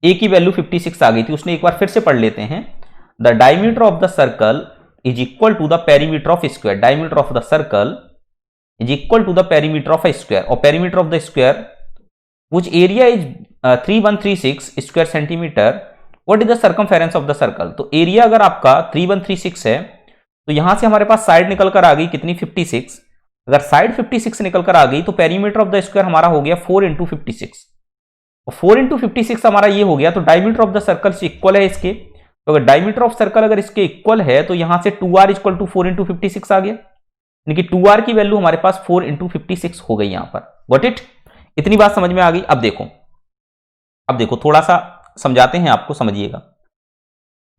ए की वैल्यू 56 आ गई थी। उसने एक बार फिर से पढ़ लेते हैं, the diameter of the circle is equal to the perimeter of square. Diameter of the circle is equal to the perimeter of square, और perimeter of the square which area is 3136 square centimetre. What is the circumference of the circle. तो area अगर आपका 3136 है, तो यहां से हमारे पास side निकल कर आ गई कितनी, 56। अगर साइड 56 निकल कर आ गई तो पेरीमीटर ऑफ द स्क्वायर हमारा हो गया 4 × 56, और 4 × 56 हमारा ये हो गया। तो डायमीटर ऑफ द सर्कल से इक्वल है इसके, तो अगर डायमीटर ऑफ सर्कल अगर इसके इक्वल है, तो यहां से 2r इक्वल टू 4 × 56 आ गया, यानी कि 2r की वैल्यू हमारे पास 4 × 56 हो गई यहां पर। गॉट इट, इतनी बात समझ में आ गई। अब देखो थोड़ा सा समझाते हैं आपको, समझिएगा।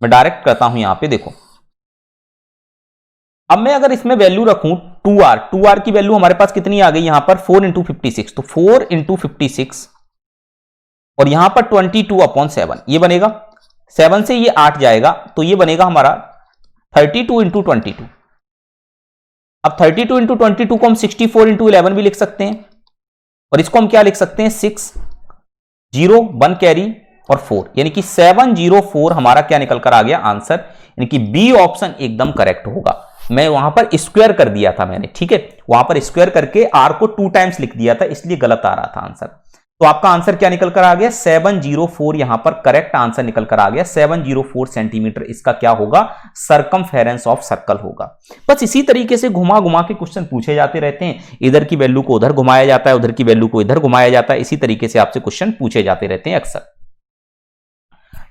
मैं डायरेक्ट करता हूं यहां पे, देखो अब मैं अगर इसमें वैल्यू रखूं 2r की वैल्यू हमारे पास कितनी आ गई यहां पर 4 इंटू 56, तो 4 इंटू 56 और यहां पर 22/7 ये बनेगा, 7 से ये 8 जाएगा तो ये बनेगा हमारा 32 इंटू 22। अब 32 इंटू 22 को हम 64 इंटू 11 भी लिख सकते हैं और इसको हम क्या लिख सकते हैं 6 0 1 कैरी और 4, यानी कि 704 हमारा क्या निकल कर आ गया आंसर, यानी कि बी ऑप्शन एकदम करेक्ट होगा। मैं वहां पर स्क्वायर कर दिया था मैंने, ठीक है, वहां पर स्क्वायर करके आर को 2 टाइम्स लिख दिया था इसलिए गलत आ रहा था आंसर। तो आपका आंसर क्या निकल कर आ गया 704, यहां पर करेक्ट आंसर निकल कर आ गया 704 सेंटीमीटर। इसका क्या होगा सरकमफेरेंस ऑफ सर्कल होगा। बस इसी तरीके से घुमा घुमा के क्वेश्चन पूछे जाते रहते हैं, इधर की वैल्यू को उधर घुमाया जाता है, उधर की वैल्यू को इधर घुमाया जाता है, इसी तरीके से आपसे क्वेश्चन पूछे जाते रहते हैं अक्सर।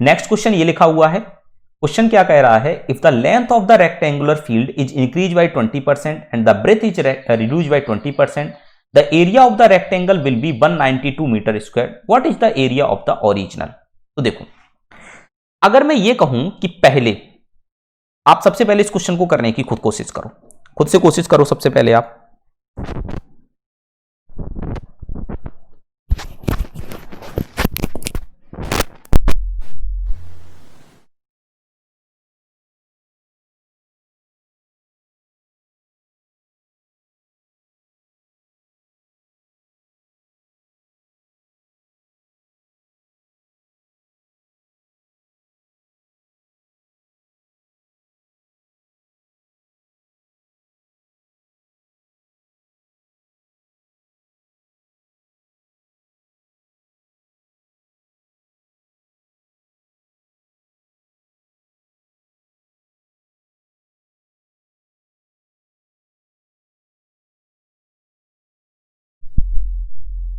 नेक्स्ट क्वेश्चन ये लिखा हुआ है, क्वेश्चन क्या कह रहा है, if the length of the rectangular field is increase by 20% and the breadth is reduce by 20%, the area of the rectangle will be 192 metre square, what is the area of the original. तो देखो, अगर मैं ये कहूं कि पहले आप सबसे पहले इस क्वेश्चन को करने की खुद कोशिश करो, खुद से कोशिश करो सबसे पहले आप।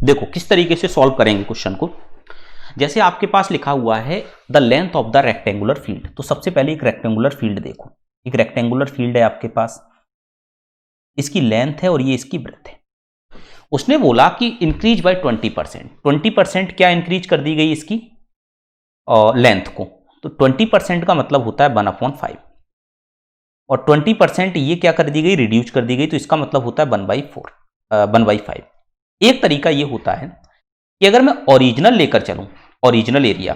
देखो किस तरीके से सॉल्व करेंगे क्वेश्चन को। जैसे आपके पास लिखा हुआ है the length of the rectangular field, तो सबसे पहले एक रेक्टेंगुलर फील्ड देखो, एक रेक्टेंगुलर फील्ड है आपके पास, इसकी लेंथ है और ये इसकी ब्रेथ है। उसने बोला कि इंक्रीज बाय 20%, 20% क्या इंक्रीज कर दी गई इसकी लेंथ को, तो 20% का मतलब होता है 1/5 और 20% ये क्या कर दी गई रिड्यूस कर दी गई, तो इसका मतलब होता है 1/5। एक तरीका ये होता है कि अगर मैं ओरिजिनल लेकर चलूं, ओरिजिनल एरिया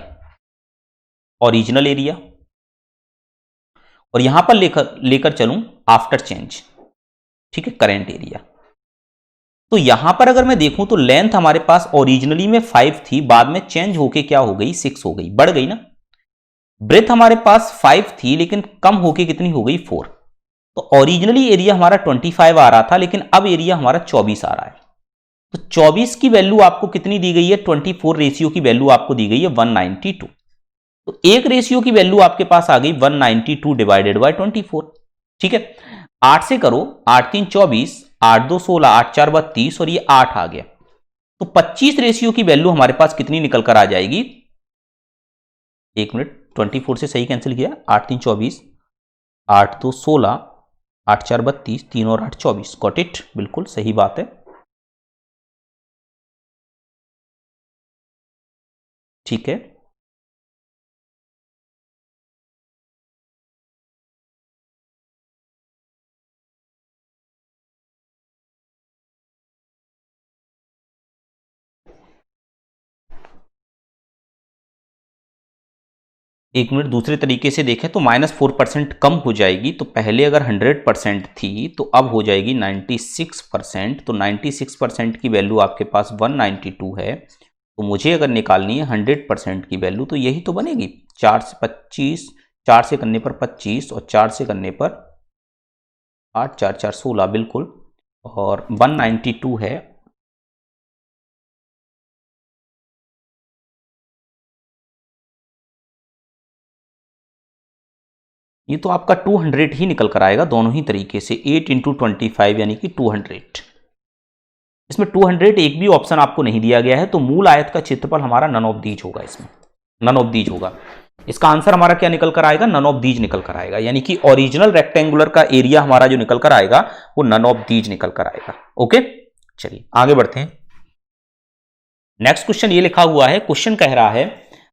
और यहां पर लेकर चलूं आफ्टर चेंज, ठीक है, करंट एरिया, तो यहां पर अगर मैं देखूं तो लेंथ हमारे पास ओरिजिनली में 5 थी, बाद में चेंज होके क्या हो गई 6 हो गई, बढ़ गई ना। ब्रेथ हमारे पास 5 थी लेकिन कम होके कितनी हो गई 4, तो ओरिजिनली एरिया हमारा 25 आ रहा था लेकिन अब एरिया हमारा 24 आ रहा है। तो 24 की वैल्यू आपको कितनी दी गई है 24 रेशियो की वैल्यू आपको दी गई है 192, तो एक रेशियो की वैल्यू आपके पास आ गई 192 डिवाइडेड बाय 24, ठीक है। 8 से करो, 8 3 24, 8 2 16, 8 4 32 और ये 8 आ गया, तो 25 रेशियो की वैल्यू हमारे पास कितनी निकल कर आ जाएगी, एक मिनट, 24 से सही कैंसिल किया, 8 3 24, 8 2 16, 8 4 32, 3 और 8 24, गॉट इट, बिल्कुल सही बात है, ठीक है। एक मिनट, दूसरे तरीके से देखें तो -4% कम हो जाएगी, तो पहले अगर 100% थी तो अब हो जाएगी 96%, तो 96% की वैल्यू आपके पास 192 है, तो मुझे अगर निकालनी है 100% की वैल्यू तो यही तो बनेगी, 4 से 25, 4 से करने पर 25 और 4 से करने पर 8 4 4 16 बिल्कुल, और 192 है, ये तो आपका 200 ही निकल कर आएगा दोनों ही तरीके से, 8 इंटू 25 यानी कि 200। इसमें 200 एक भी ऑप्शन आपको नहीं दिया गया है, तो मूल आयत का क्षेत्रफल हमारा नन ऑफ दीज होगा, इसमें नन ऑफ दीज होगा, इसका आंसर हमारा क्या निकल कर आएगा नन ऑफ दीज निकल कर आएगा, यानी कि ओरिजिनल रेक्टेंगुलर का एरिया हमारा जो निकल कर आएगा वो नन ऑफ दीज निकल कर आएगा। ओके, चलिए आगे बढ़ते हैं। नेक्स्ट क्वेश्चन ये लिखा हुआ है, क्वेश्चन कह रहा है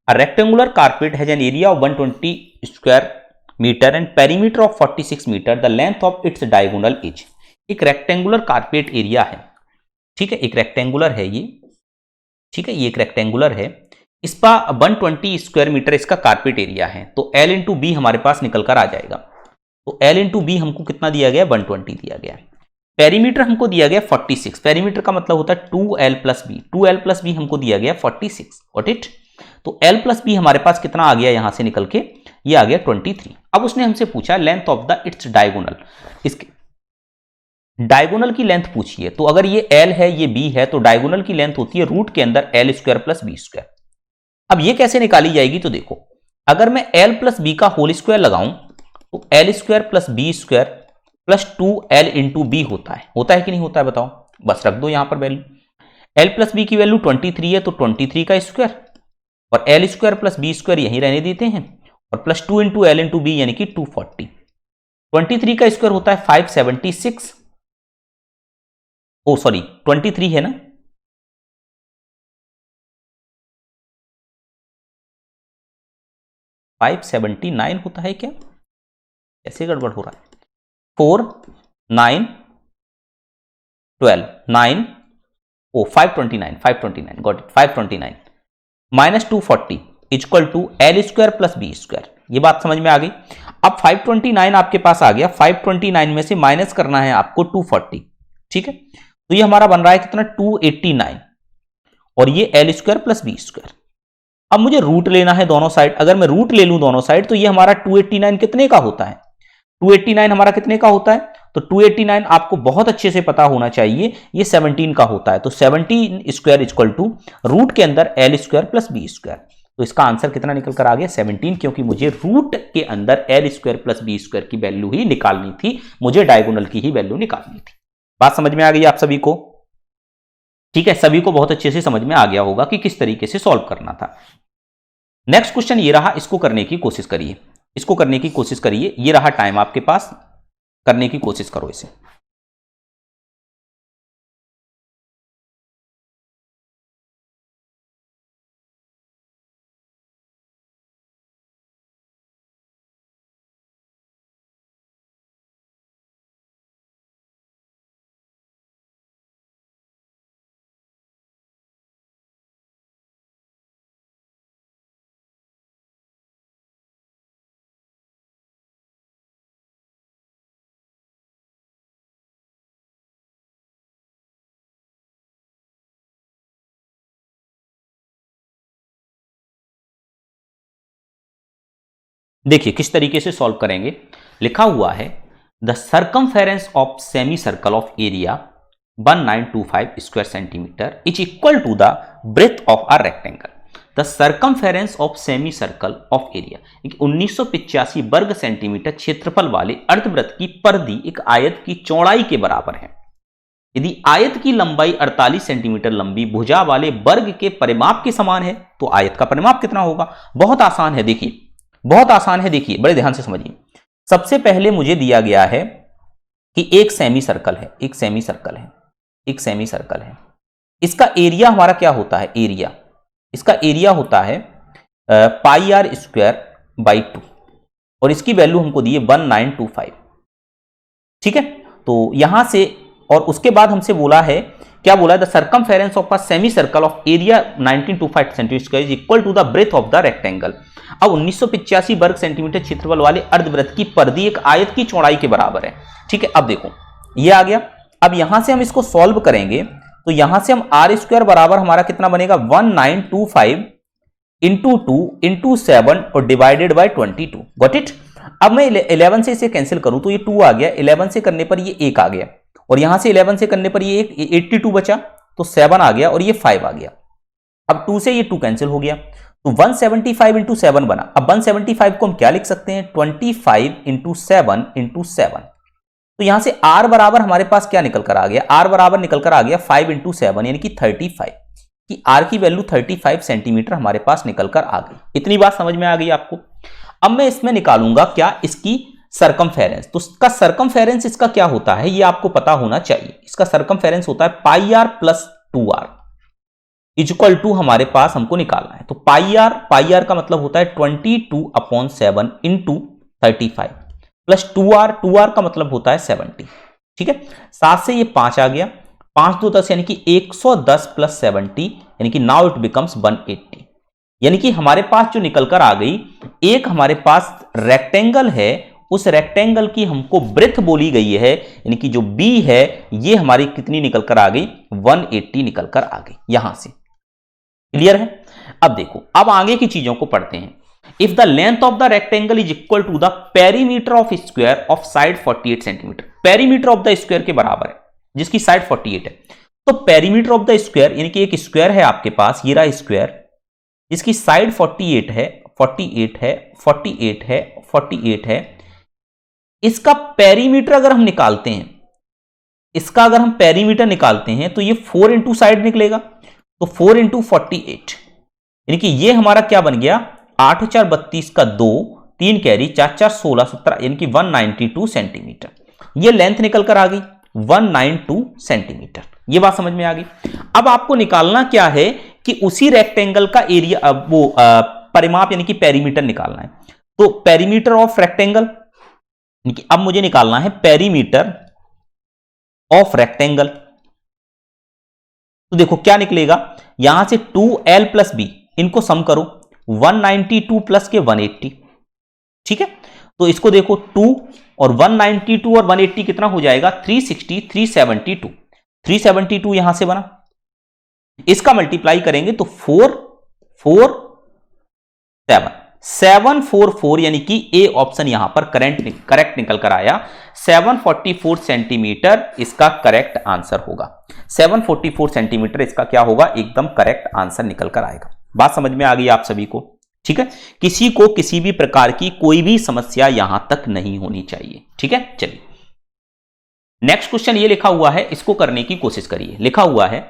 a rectangular carpet has an area of 120 square metre and perimeter of 46 metre, the length of its diagonal is, एक रेक्टेंगुलर कारपेट एरिया है, ठीक है, एक रेक्टेंगुलर है ये, ठीक है, ये एक रेक्टेंगुलर है, इसका 120 स्क्वायर मीटर इसका कारपेट एरिया है, तो L इंटू बी हमारे पास निकल कर आ जाएगा। तो L इंटू बी हमको कितना दिया गया, 120 दिया गया। पेरीमीटर हमको दिया गया 46, पेरीमीटर का मतलब होता है 2L plus B, 2L plus B हमको दिया गया 46, गॉट इट। तो L प्लस बी हमारे पास कितना आ गया यहां से निकल के, ये आ गया 23। अब उसने हमसे पूछा length of the its diagonal, इसके डायगोनल की लेंथ पूछी है। तो अगर ये L है ये B है, तो डायगोनल की लेंथ होती है रूट के अंदर L square plus B square. अब ये कैसे निकाली जाएगी, तो देखो अगर मैं L प्लस बी का होल स्क्वायर लगाऊं तो L square plus B square plus 2L into B होता है कि नहीं होता है, बताओ, बस रख दो यहां पर वैल्यू। L प्लस बी की वैल्यू 23 है, तो 23 का स्क्वायर और L square plus B square यहीं रहने देते हैं, और plus 2 into L into B यानी कि 240। 23 का स्क्वायर होता है 576, ओ सॉरी 23 है ना, $579 होता है क्या, ऐसे गड़बड़ हो रहा है। 4 9 12 9 ओ 529 got it, 529 minus 240 equal to L square plus B square. ये बात समझ में आ गई। अब 529 आपके पास आ गया, 529 में से माइनस करना है आपको 240, ठीक है, तो ये हमारा बन रहा है कितना 289, और ये L square plus B square. अब मुझे रूट लेना है दोनों साइड, अगर मैं रूट ले लूं दोनों साइड तो ये हमारा 289 कितने का होता है, 289 हमारा कितने का होता है, तो 289 आपको बहुत अच्छे से पता होना चाहिए, ये 17 का होता है। तो 17 स्क्वायर इक्वल टू रूट के अंदर L square plus B square. तो इसका आंसर कितना निकल कर आ गया 17, क्योंकि मुझे रूट के अंदर L square plus B square की वैल्यू ही निकालनी थी, मुझे डायगोनल की ही वैल्यू निकालनी थी। बात समझ में आ गई आप सभी को, ठीक है, सभी को बहुत अच्छे से समझ में आ गया होगा कि किस तरीके से सॉल्व करना था। नेक्स्ट क्वेश्चन ये रहा, इसको करने की कोशिश करिए, इसको करने की कोशिश करिए, ये रहा टाइम आपके पास, करने की कोशिश करो इसे। देखिए किस तरीके से सॉल्व करेंगे। लिखा हुआ है the circumference of semi circle of area 1925 square centimetre is equal to the breadth of a rectangle. The circumference of semi circle of area, 1985 वर्ग सेंटीमीटर क्षेत्रफल वाले अर्धवृत्त की परिधि एक आयत की चौड़ाई के बराबर है। यदि आयत की लंबाई 48 सेंटीमीटर लंबी भुजा वाले वर्ग के परिमाप के समान है तो आयत का परिमाप कितना होगा। बहुत आसान है, देखिए बहुत आसान है, देखिए बड़े ध्यान से समझिए। सबसे पहले मुझे दिया गया है कि एक सेमी सर्कल है, एक सेमी सर्कल है, एक सेमी सर्कल है, इसका एरिया हमारा क्या होता है, एरिया, इसका एरिया होता है पाई आर स्क्वायर बाई 2, और इसकी वैल्यू हमको दी है 1925, ठीक है। तो यहां से और उसके बाद हमसे बोला है, क्या बोला है, the circumference of a semi circle of area 1925 centimetre is equal to the breadth of the rectangle. अब 1985 वर्ग सेंटीमीटर क्षेत्रफल वाले अर्धवृत्त की परिधि एक आयत की चौड़ाई के बराबर है, ठीक है। अब देखो ये आ गया, अब यहां से हम इसको सॉल्व करेंगे तो यहां से हम आर स्क्वायर बराबर हमारा कितना बनेगा 1925 इंटू 2 इंटू 7 और डिवाइडेड बाई 22, गॉट इट। अब मैं 11 से इसे कैंसिल करूं तो ये 2 आ गया, 11 से करने पर ये 1 आ गया, और यहां से 11 से करने पर ये 82 बचा, तो 7 आ गया और ये 5 आ गया। अब 2 से ये 2 कैंसिल हो गया, तो 175 इंटू 7 बना। अब 175 को हम क्या लिख सकते हैं, 25 इंटू 7 इंटू 7। तो यहां से R बराबर हमारे पास क्या निकल कर आ गया, R बराबर निकल कर आ गया 5 इंटू 7 यानी कि 35, कि R की वैल्यू 35 सेंटीमीटर हमारे पास निकल कर आ गई। इतनी बात समझ में आ गई आपको। अब मैं इसमें निकालूंगा क्या, इसकी सर्कमफेरेंस। तो इसका सर्कमफेरेंस इसका क्या होता है ये आपको पता होना चाहिए। इसका सर्कमफेरेंस होता है pi r plus 2R equal to हमारे पास हमको निकालना है। तो पाई आर का मतलब होता है 22/7 इंटू 35 प्लस 2R का मतलब होता है 70, ठीक है, 7 से ये 5 आ गया, 5 2 10 यानी कि 110 प्लस 70 यानी कि नाउ इट बिकम्स 180। यानी कि हमारे पास जो निकल कर आ गई, एक हमारे पास रेक्टेंगल है, उस रेक्टेंगल की हमको ब्रेथ बोली गई है, यानी कि जो बी है ये हमारी कितनी निकल कर आ गई, 180 निकल कर आ गई यहां से। क्लियर है? अब देखो, अब आगे की चीजों को पढ़ते हैं। If the length of the rectangle is equal to the perimeter of square of side 48 centimetre, perimeter of the square के बराबर है जिसकी साइड 48 है। तो पेरीमीटर ऑफ द स्क्वायर यानी कि एक स्क्वायर है आपके पास, ये रहा स्क्वायर, जिसकी साइड 48 है, 48 है, 48 है, 48 है। इसका पेरीमीटर अगर हम निकालते हैं, इसका अगर हम पेरीमीटर निकालते हैं तो ये 4 इंटू साइड निकलेगा, तो 4 इंटू 48 यानी कि ये हमारा क्या बन गया, 8 4 32 का 2, 3 कैरी, 4 4 16 17 यानी कि 192 सेंटीमीटर। ये लेंथ निकल कर आ गई 192 सेंटीमीटर। ये बात समझ में आ गई। अब आपको निकालना क्या है कि उसी रेक्टेंगल का एरिया, वो परिमाप यानी कि पेरीमीटर निकालना है। तो पेरीमीटर ऑफ रेक्टेंगल, अब मुझे निकालना है पेरीमीटर ऑफ रेक्टेंगल। तो देखो क्या निकलेगा, यहां से 2l प्लस बी, इनको सम करो, 192 प्लस के 180। ठीक है, तो इसको देखो 2 और 192 और 180 कितना हो जाएगा, 360, 372, 372 यहां से बना। इसका मल्टीप्लाई करेंगे तो 4 4 7 744 यानी कि ए ऑप्शन यहां पर करेक्ट निकल कर आया। 744 सेंटीमीटर इसका करेक्ट आंसर होगा। 744 सेंटीमीटर इसका क्या होगा, एकदम करेक्ट आंसर निकल कर आएगा। बात समझ में आ गई आप सभी को? ठीक है, किसी को किसी भी प्रकार की कोई भी समस्या यहां तक नहीं होनी चाहिए। ठीक है, चलिए नेक्स्ट क्वेश्चन ये लिखा हुआ है, इसको करने की कोशिश करिए। लिखा हुआ है,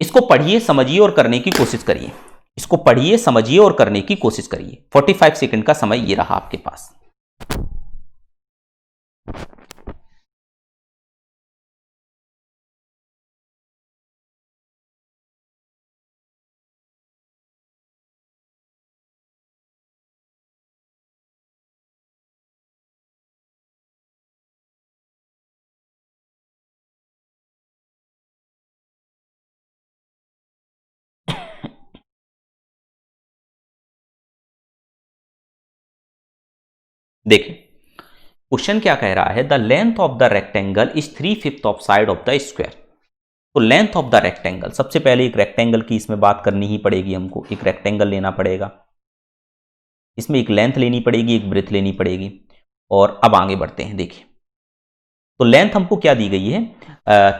इसको पढ़िए, समझिए और करने की कोशिश करिए। इसको पढ़िए, समझिए और करने की कोशिश करिए। 45 सेकंड का समय ये रहा आपके पास। देखिए क्वेश्चन क्या कह रहा है, the length of the rectangle is 3/5 of side of the square. तो लेंथ ऑफ द रेक्टेंगल, सबसे पहले एक रेक्टेंगल की इसमें बात करनी ही पड़ेगी हमको। एक रेक्टेंगल लेना पड़ेगा, इसमें एक लेंथ लेनी पड़ेगी, एक ब्रेथ लेनी पड़ेगी। और अब आगे बढ़ते हैं। देखिए तो लेंथ हमको क्या दी गई है,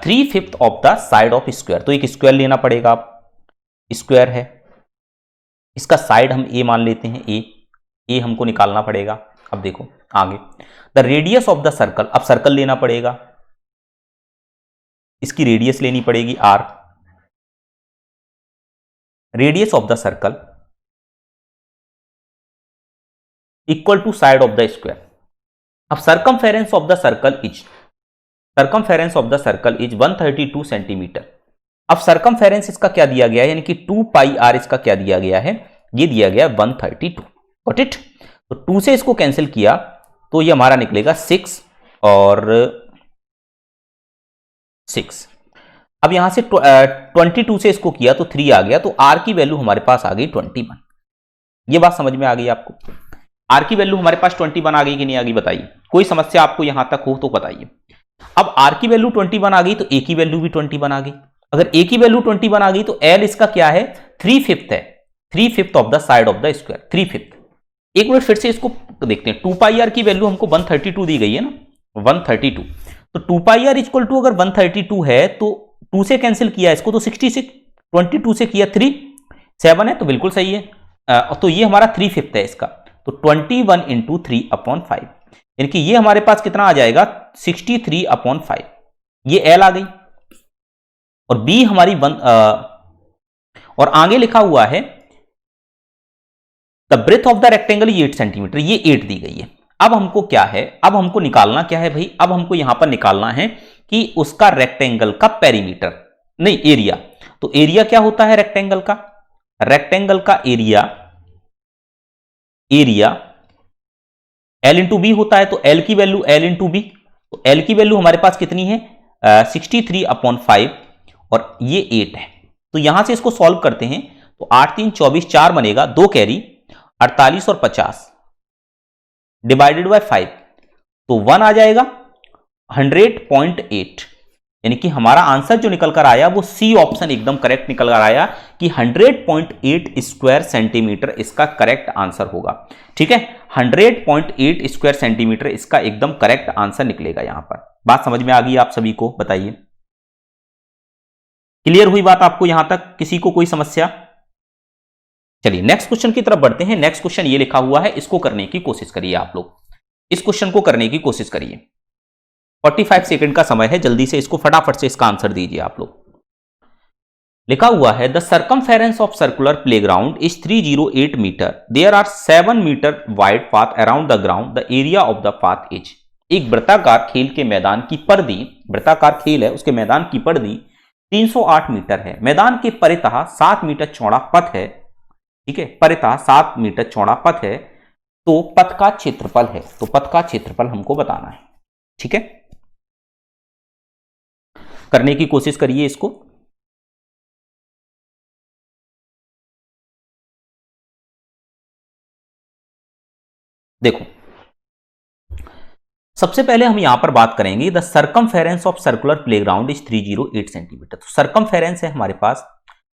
3/5 of the side of square. तो एक स्क्वायर लेना पड़ेगा, आप स्क्वायर है, इसका साइड हम ए मान लेते हैं, ए हमको निकालना पड़ेगा। अब देखो आगे, the radius of the circle, अब सर्कल लेना पड़ेगा, इसकी रेडियस लेनी पड़ेगी r, radius of the circle equal to side of the square. अब circumference of the circle is 132 centimetre. अब सर्कमफेरेंस इसका क्या दिया गया है, यानी कि 2 पाई आर इसका क्या दिया गया है, ये दिया गया 132। Got it? तो 2 से इसको कैंसिल किया तो ये हमारा निकलेगा 6 और 6। अब यहां से 22 से इसको किया तो 3 आ गया, तो आर की वैल्यू हमारे पास आ गई 21। ये बात समझ में आ गई आपको? आर की वैल्यू हमारे पास 21 आ गई कि नहीं आ गई, बताइए। कोई समस्या आपको यहां तक हो तो बताइए। अब आर की वैल्यू 21 आ गई तो ए की वैल्यू भी 21 आ गई। अगर ए की वैल्यू 21 आ गई तो एल इसका क्या है, 3/5 है, 3/5 of the side of the square, 3/5। एक मिनट फिर से इसको देखते हैं। 2 पाई आर की वैल्यू हमको 132 दी गई है ना, 132। तो 2 पाई आर इक्वल टू अगर 132 है तो 2 से कैंसिल किया इसको तो 66, 22 से किया 3, 7 है, तो बिल्कुल सही है। तो ये हमारा 3/5 है इसका, तो 21 इंटू 3/5 यानी कि ये हमारे पास कितना आ जाएगा, 63/5। ये एल आ गई और बी हमारी और आगे लिखा हुआ है the breadth of the rectangle 8 centimetre, ये 8 दी गई है। अब हमको क्या है, अब हमको निकालना क्या है भाई, अब हमको यहां पर निकालना है कि उसका रेक्टेंगल का पेरीमीटर, नहीं एरिया। तो एरिया क्या होता है रेक्टेंगल का, रेक्टेंगल का एरिया एल इंटू बी होता है। तो एल की वैल्यू एल इंटू बी, तो एल की वैल्यू हमारे पास कितनी है 63/5 और ये 8 है। तो यहां से इसको सॉल्व करते हैं तो 8 3 24 4 बनेगा, 2 कैरी 48 और 50 डिवाइडेड बाय 5 तो 1 आ जाएगा 100.8, यानी कि हमारा आंसर जो निकल कर आया वो सी ऑप्शन एकदम करेक्ट निकल कर आया कि 100.8 स्क्वायर सेंटीमीटर इसका करेक्ट आंसर होगा। ठीक है, 100.8 स्क्वायर सेंटीमीटर इसका एकदम करेक्ट आंसर निकलेगा। यहां पर बात समझ में आ गई आप सभी को? बताइए, क्लियर हुई बात आपको यहां तक? किसी को कोई समस्या? चलिए नेक्स्ट क्वेश्चन की तरफ बढ़ते हैं। नेक्स्ट क्वेश्चन ये लिखा हुआ है, इसको करने की कोशिश करिए आप लोग, इस क्वेश्चन को करने की कोशिश करिए। 45 सेकंड का समय है, जल्दी से इसको फटाफट से इसका आंसर दीजिए आप लोग। लिखा हुआ है the circumference of circular playground is 308 metre, there are 7 metre wide path around the ground, the area of the path is. एक वृत्ताकार खेल के मैदान की परिधि, वृत्ताकार खेल है उसके मैदान की परिधि 308 मीटर है, मैदान के परितः 7 मीटर चौड़ा पथ है। ठीक है, परितः 7 मीटर चौड़ा पथ है, तो पथ का क्षेत्रफल है, तो पथ का क्षेत्रफल हमको बताना है। ठीक है, करने की कोशिश करिए इसको। देखो सबसे पहले हम यहां पर बात करेंगे the circumference of circular playground is 308 centimetre. तो सर्कमफेरेंस है हमारे पास,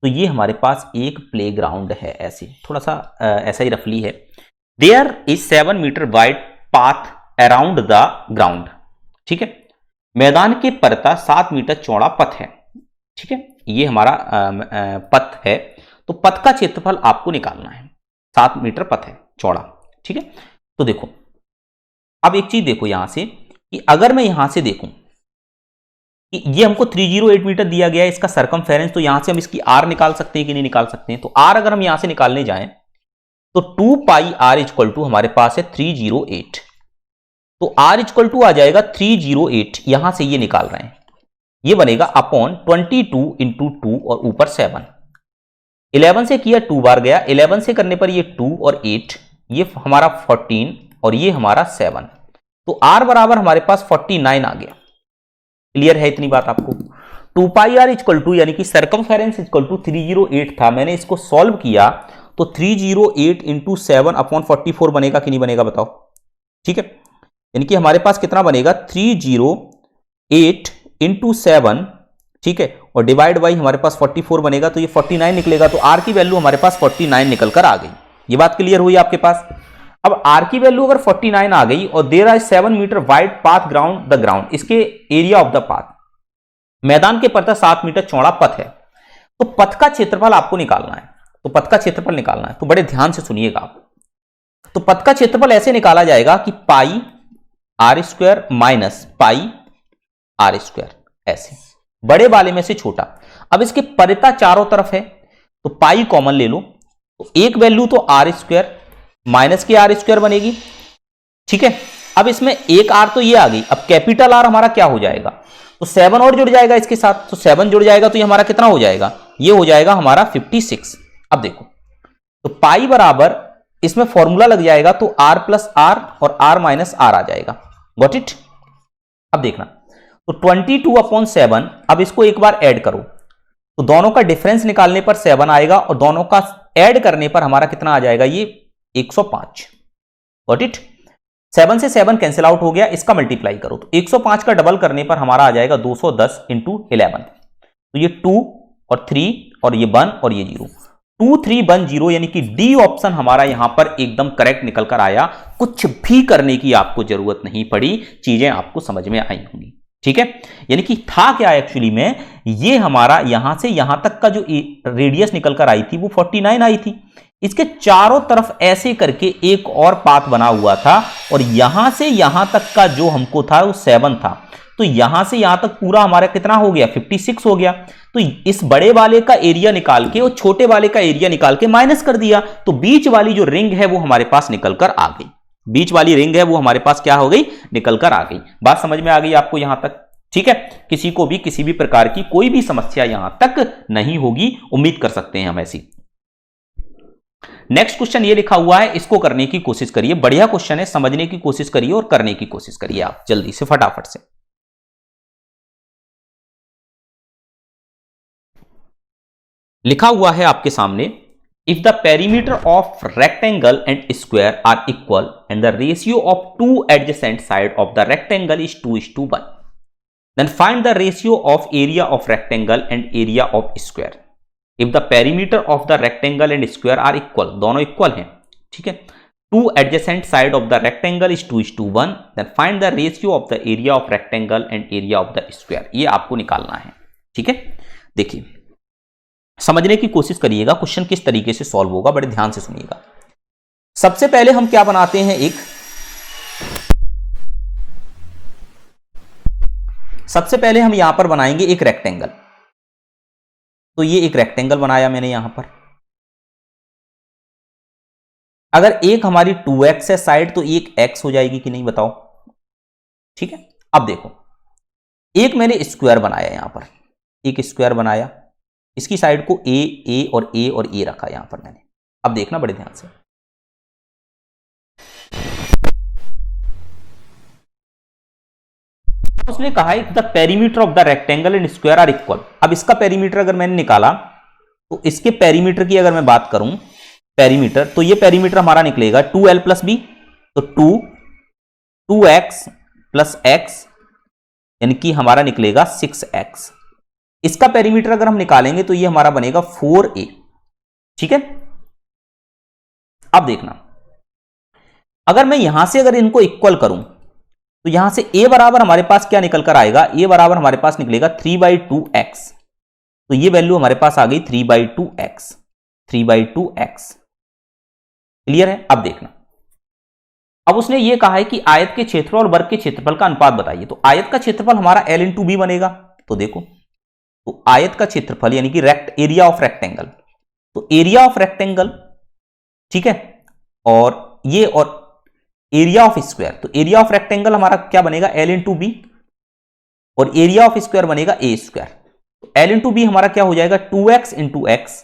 तो ये हमारे पास एक प्लेग्राउंड है, ऐसे थोड़ा सा ऐसा ही रफली है। There is 7 metre wide path around the ground. ठीक है, मैदान के परता 7 मीटर चौड़ा पथ है। ठीक है, ये हमारा पथ है, तो पथ का क्षेत्रफल आपको निकालना है। 7 मीटर पथ है चौड़ा। ठीक है, तो देखो अब एक चीज देखो यहां से कि अगर मैं यहां से देखूं कि ये हमको 308 मीटर दिया गया है इसका सर्कमफेरेंस, तो यहां से हम इसकी आर निकाल सकते हैं कि नहीं निकाल सकते हैं? तो आर अगर हम यहां से निकालने जाएं तो 2 पाई आर इक्वल टू हमारे पास है 308, तो आर इक्वल टू आ जाएगा 308, यहां से ये निकाल रहे हैं, ये बनेगा अपॉन 22 इंटू 2 और ऊपर 7। 11 से किया 2 बार गया, 11 से करने पर ये 2 और 8, ये हमारा 14 और ये हमारा 7, तो आर बराबर हमारे पास 49 आ गया। क्लियर है इतनी बात आपको? 2 पाई आर इक्वल टू यानी कि सर्कमफेरेंस इक्वल टू 308 था, मैंने इसको सॉल्व किया तो 308 इंटू 7 अपॉन 44 बनेगा कि नहीं बनेगा बताओ? ठीक है, यानी कि हमारे पास कितना बनेगा 308 इंटू 7, ठीक है, और डिवाइड बाई हमारे पास 44 बनेगा, तो ये 49 निकलेगा। तो आर की वैल्यू हमारे पास 49 निकल कर आ गई। ये बात क्लियर हुई आपके पास? अब आर की वैल्यू अगर 49 आ गई और there are 7 metre wide path ground the ground, इसके एरिया ऑफ द पाथ, मैदान के परता 7 मीटर चौड़ा पथ है, तो पथ का क्षेत्रफल आपको निकालना है। तो पथ का क्षेत्रफल निकालना है तो बड़े ध्यान से सुनिएगा आप। तो पथ का क्षेत्रफल ऐसे निकाला जाएगा कि pi r square minus pi r square, ऐसे बड़े वाले में से छोटा। अब इसके परिता चारों तरफ है तो पाई कॉमन ले लो, तो एक वैल्यू तो आर स्क्वायर माइनस की आर स्क्वायर बनेगी। ठीक है, अब इसमें एक आर तो ये आ गई, अब कैपिटल आर हमारा क्या हो जाएगा? तो 7 और जुड़ जाएगा इसके साथ, तो 7 जुड़ जाएगा तो ये हमारा कितना हो जाएगा? ये हो जाएगा हमारा 56। अब देखो तो पाई बराबर इसमें फॉर्मूला लग जाएगा, तो आर प्लस आर और आर माइनस आर आ जाएगा। Got it? अब देखना तो 22/7, अब इसको एक बार ऐड करो तो दोनों का डिफरेंस निकालने पर 7 आएगा और दोनों का ऐड करने पर हमारा कितना आ जाएगा? ये 105। Got it? 7 से 7 कैंसिल आउट हो गया, इसका मल्टीप्लाई करो तो 105 का डबल करने पर हमारा आ जाएगा 210 इंटू 11, तो ये 2 और 3 और ये 1 और ये 0, 2 3 1 0, यानी कि डी ऑप्शन हमारा यहां पर एकदम करेक्ट निकल कर आया। कुछ भी करने की आपको जरूरत नहीं पड़ी, चीजें आपको समझ में आई होंगी। ठीक है, यानी कि था क्या एक्चुअली में, ये हमारा यहां से यहां तक का जो रेडियस निकल कर आई थी वो 49 आई थी, इसके चारों तरफ ऐसे करके एक और पाथ बना हुआ था और यहां से यहां तक का जो हमको था वो 7 था, तो यहां से यहां तक पूरा हमारा कितना हो गया? 56 हो गया। तो इस बड़े वाले का एरिया निकाल के और छोटे वाले का एरिया निकाल के माइनस कर दिया, तो बीच वाली जो रिंग है वो हमारे पास निकल कर आ गई। बीच वाली रिंग है वो हमारे पास क्या हो गई? निकल कर आ गई। बात समझ में आ गई आपको यहां तक? ठीक है, किसी को भी किसी भी प्रकार की कोई भी समस्या यहां तक नहीं होगी, उम्मीद कर सकते हैं हम ऐसी। नेक्स्ट क्वेश्चन ये लिखा हुआ है, इसको करने की कोशिश करिए, बढ़िया क्वेश्चन है, समझने की कोशिश करिए और करने की कोशिश करिए आप जल्दी से फटाफट से। लिखा हुआ है आपके सामने, if the perimeter of rectangle and square are equal and the ratio of two adjacent side of the rectangle is 2:1, then find the ratio of area of rectangle and area of square if the perimeter of the rectangle and square are equal, दोनों equal हैं, ठीक है, two adjacent side of the rectangle is 2:1, then find the ratio of the area of rectangle and area of the square, ये आपको निकालना है, ठीक है। देखिए समझने की कोशिश करिएगा क्वेश्चन किस तरीके से सॉल्व होगा, बड़े ध्यान से सुनिएगा। सबसे पहले हम क्या बनाते हैं, सबसे पहले हम यहां पर बनाएंगे एक रेक्टेंगल। तो ये एक रेक्टेंगल बनाया मैंने यहां पर। अगर एक हमारी 2x है साइड तो एक x हो जाएगी कि नहीं बताओ, ठीक है। अब देखो एक मैंने स्क्वायर बनाया यहां पर, एक स्क्वायर बनाया, इसकी साइड को a और a और a रखा यहां पर मैंने। अब देखना बड़े ध्यान से, उसने कहा है the perimeter of the rectangle and square are equal. अब इसका पेरीमीटर अगर मैंने निकाला तो इसके पेरीमीटर की अगर मैं बात करूं पेरीमीटर, तो ये पेरीमीटर हमारा निकलेगा 2l प्लस बी, तो 2x प्लस x यानी कि हमारा निकलेगा 6x। इसका पेरीमीटर अगर हम निकालेंगे तो ये हमारा बनेगा 4a, ठीक है। अब देखना अगर मैं यहां से अगर इनको इक्वल करूं तो यहां से a बराबर हमारे पास क्या निकल कर आएगा, a बराबर हमारे पास निकलेगा 3/2x। तो ये वैल्यू हमारे पास आ गई 3/2x, 3/2x। क्लियर है। अब देखना, अब उसने ये कहा है कि आयत के क्षेत्रफल और वर्ग के क्षेत्रफल का अनुपात बताइए। तो आयत का क्षेत्रफल हमारा l × b बनेगा। तो देखो, तो आयत का क्षेत्रफल यानी कि एरिया ऑफ रेक्टेंगल, तो एरिया ऑफ रेक्टेंगल, ठीक है, और ये और एरिया ऑफ स्क्वायर, तो एरिया ऑफ रेक्टेंगल हमारा क्या बनेगा l × b और एरिया ऑफ स्क्वायर बनेगा a स्क्वायर। तो l × b हमारा क्या हो जाएगा 2x × x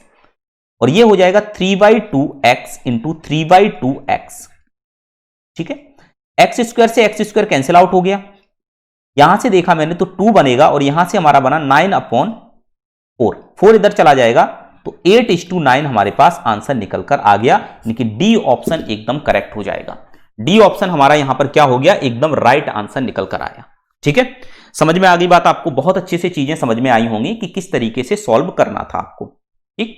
और ये हो जाएगा 3/2x × 3/2x, ठीक है। x स्क्वायर से x स्क्वायर कैंसिल आउट हो गया, यहां से देखा मैंने तो 2 बनेगा और यहां से हमारा बना 9/4, 4 इधर चला जाएगा तो 8:9 हमारे पास आंसर निकल कर आ गया, यानी कि डी ऑप्शन एकदम करेक्ट हो जाएगा। डी ऑप्शन हमारा यहां पर क्या हो गया, एकदम राइट आंसर निकल कर आया, ठीक है। समझ में आ गई बात, आपको बहुत अच्छे से चीजें समझ में आई होंगी कि किस तरीके से सॉल्व करना था आपको, ठीक।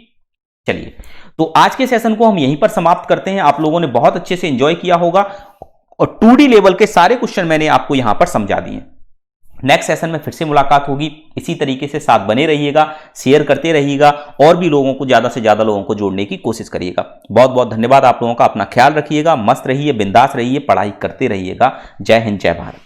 चलिए, तो आज के सेशन को हम यहीं पर समाप्त करते हैं। आप लोगों ने बहुत अच्छे से एंजॉय किया होगा और 2D लेवल के सारे क्वेश्चन मैंने आपको यहां पर समझा दिए। नेक्स्ट सेशन में फिर से मुलाकात होगी, इसी तरीके से साथ बने रहिएगा, शेयर करते रहिएगा और भी लोगों को, ज्यादा से ज्यादा लोगों को जोड़ने की कोशिश करिएगा। बहुत बहुत धन्यवाद आप लोगों का, अपना ख्याल रखिएगा, मस्त रहिए, बिंदास रहिए, पढ़ाई करते रहिएगा। जय हिंद, जय भारत।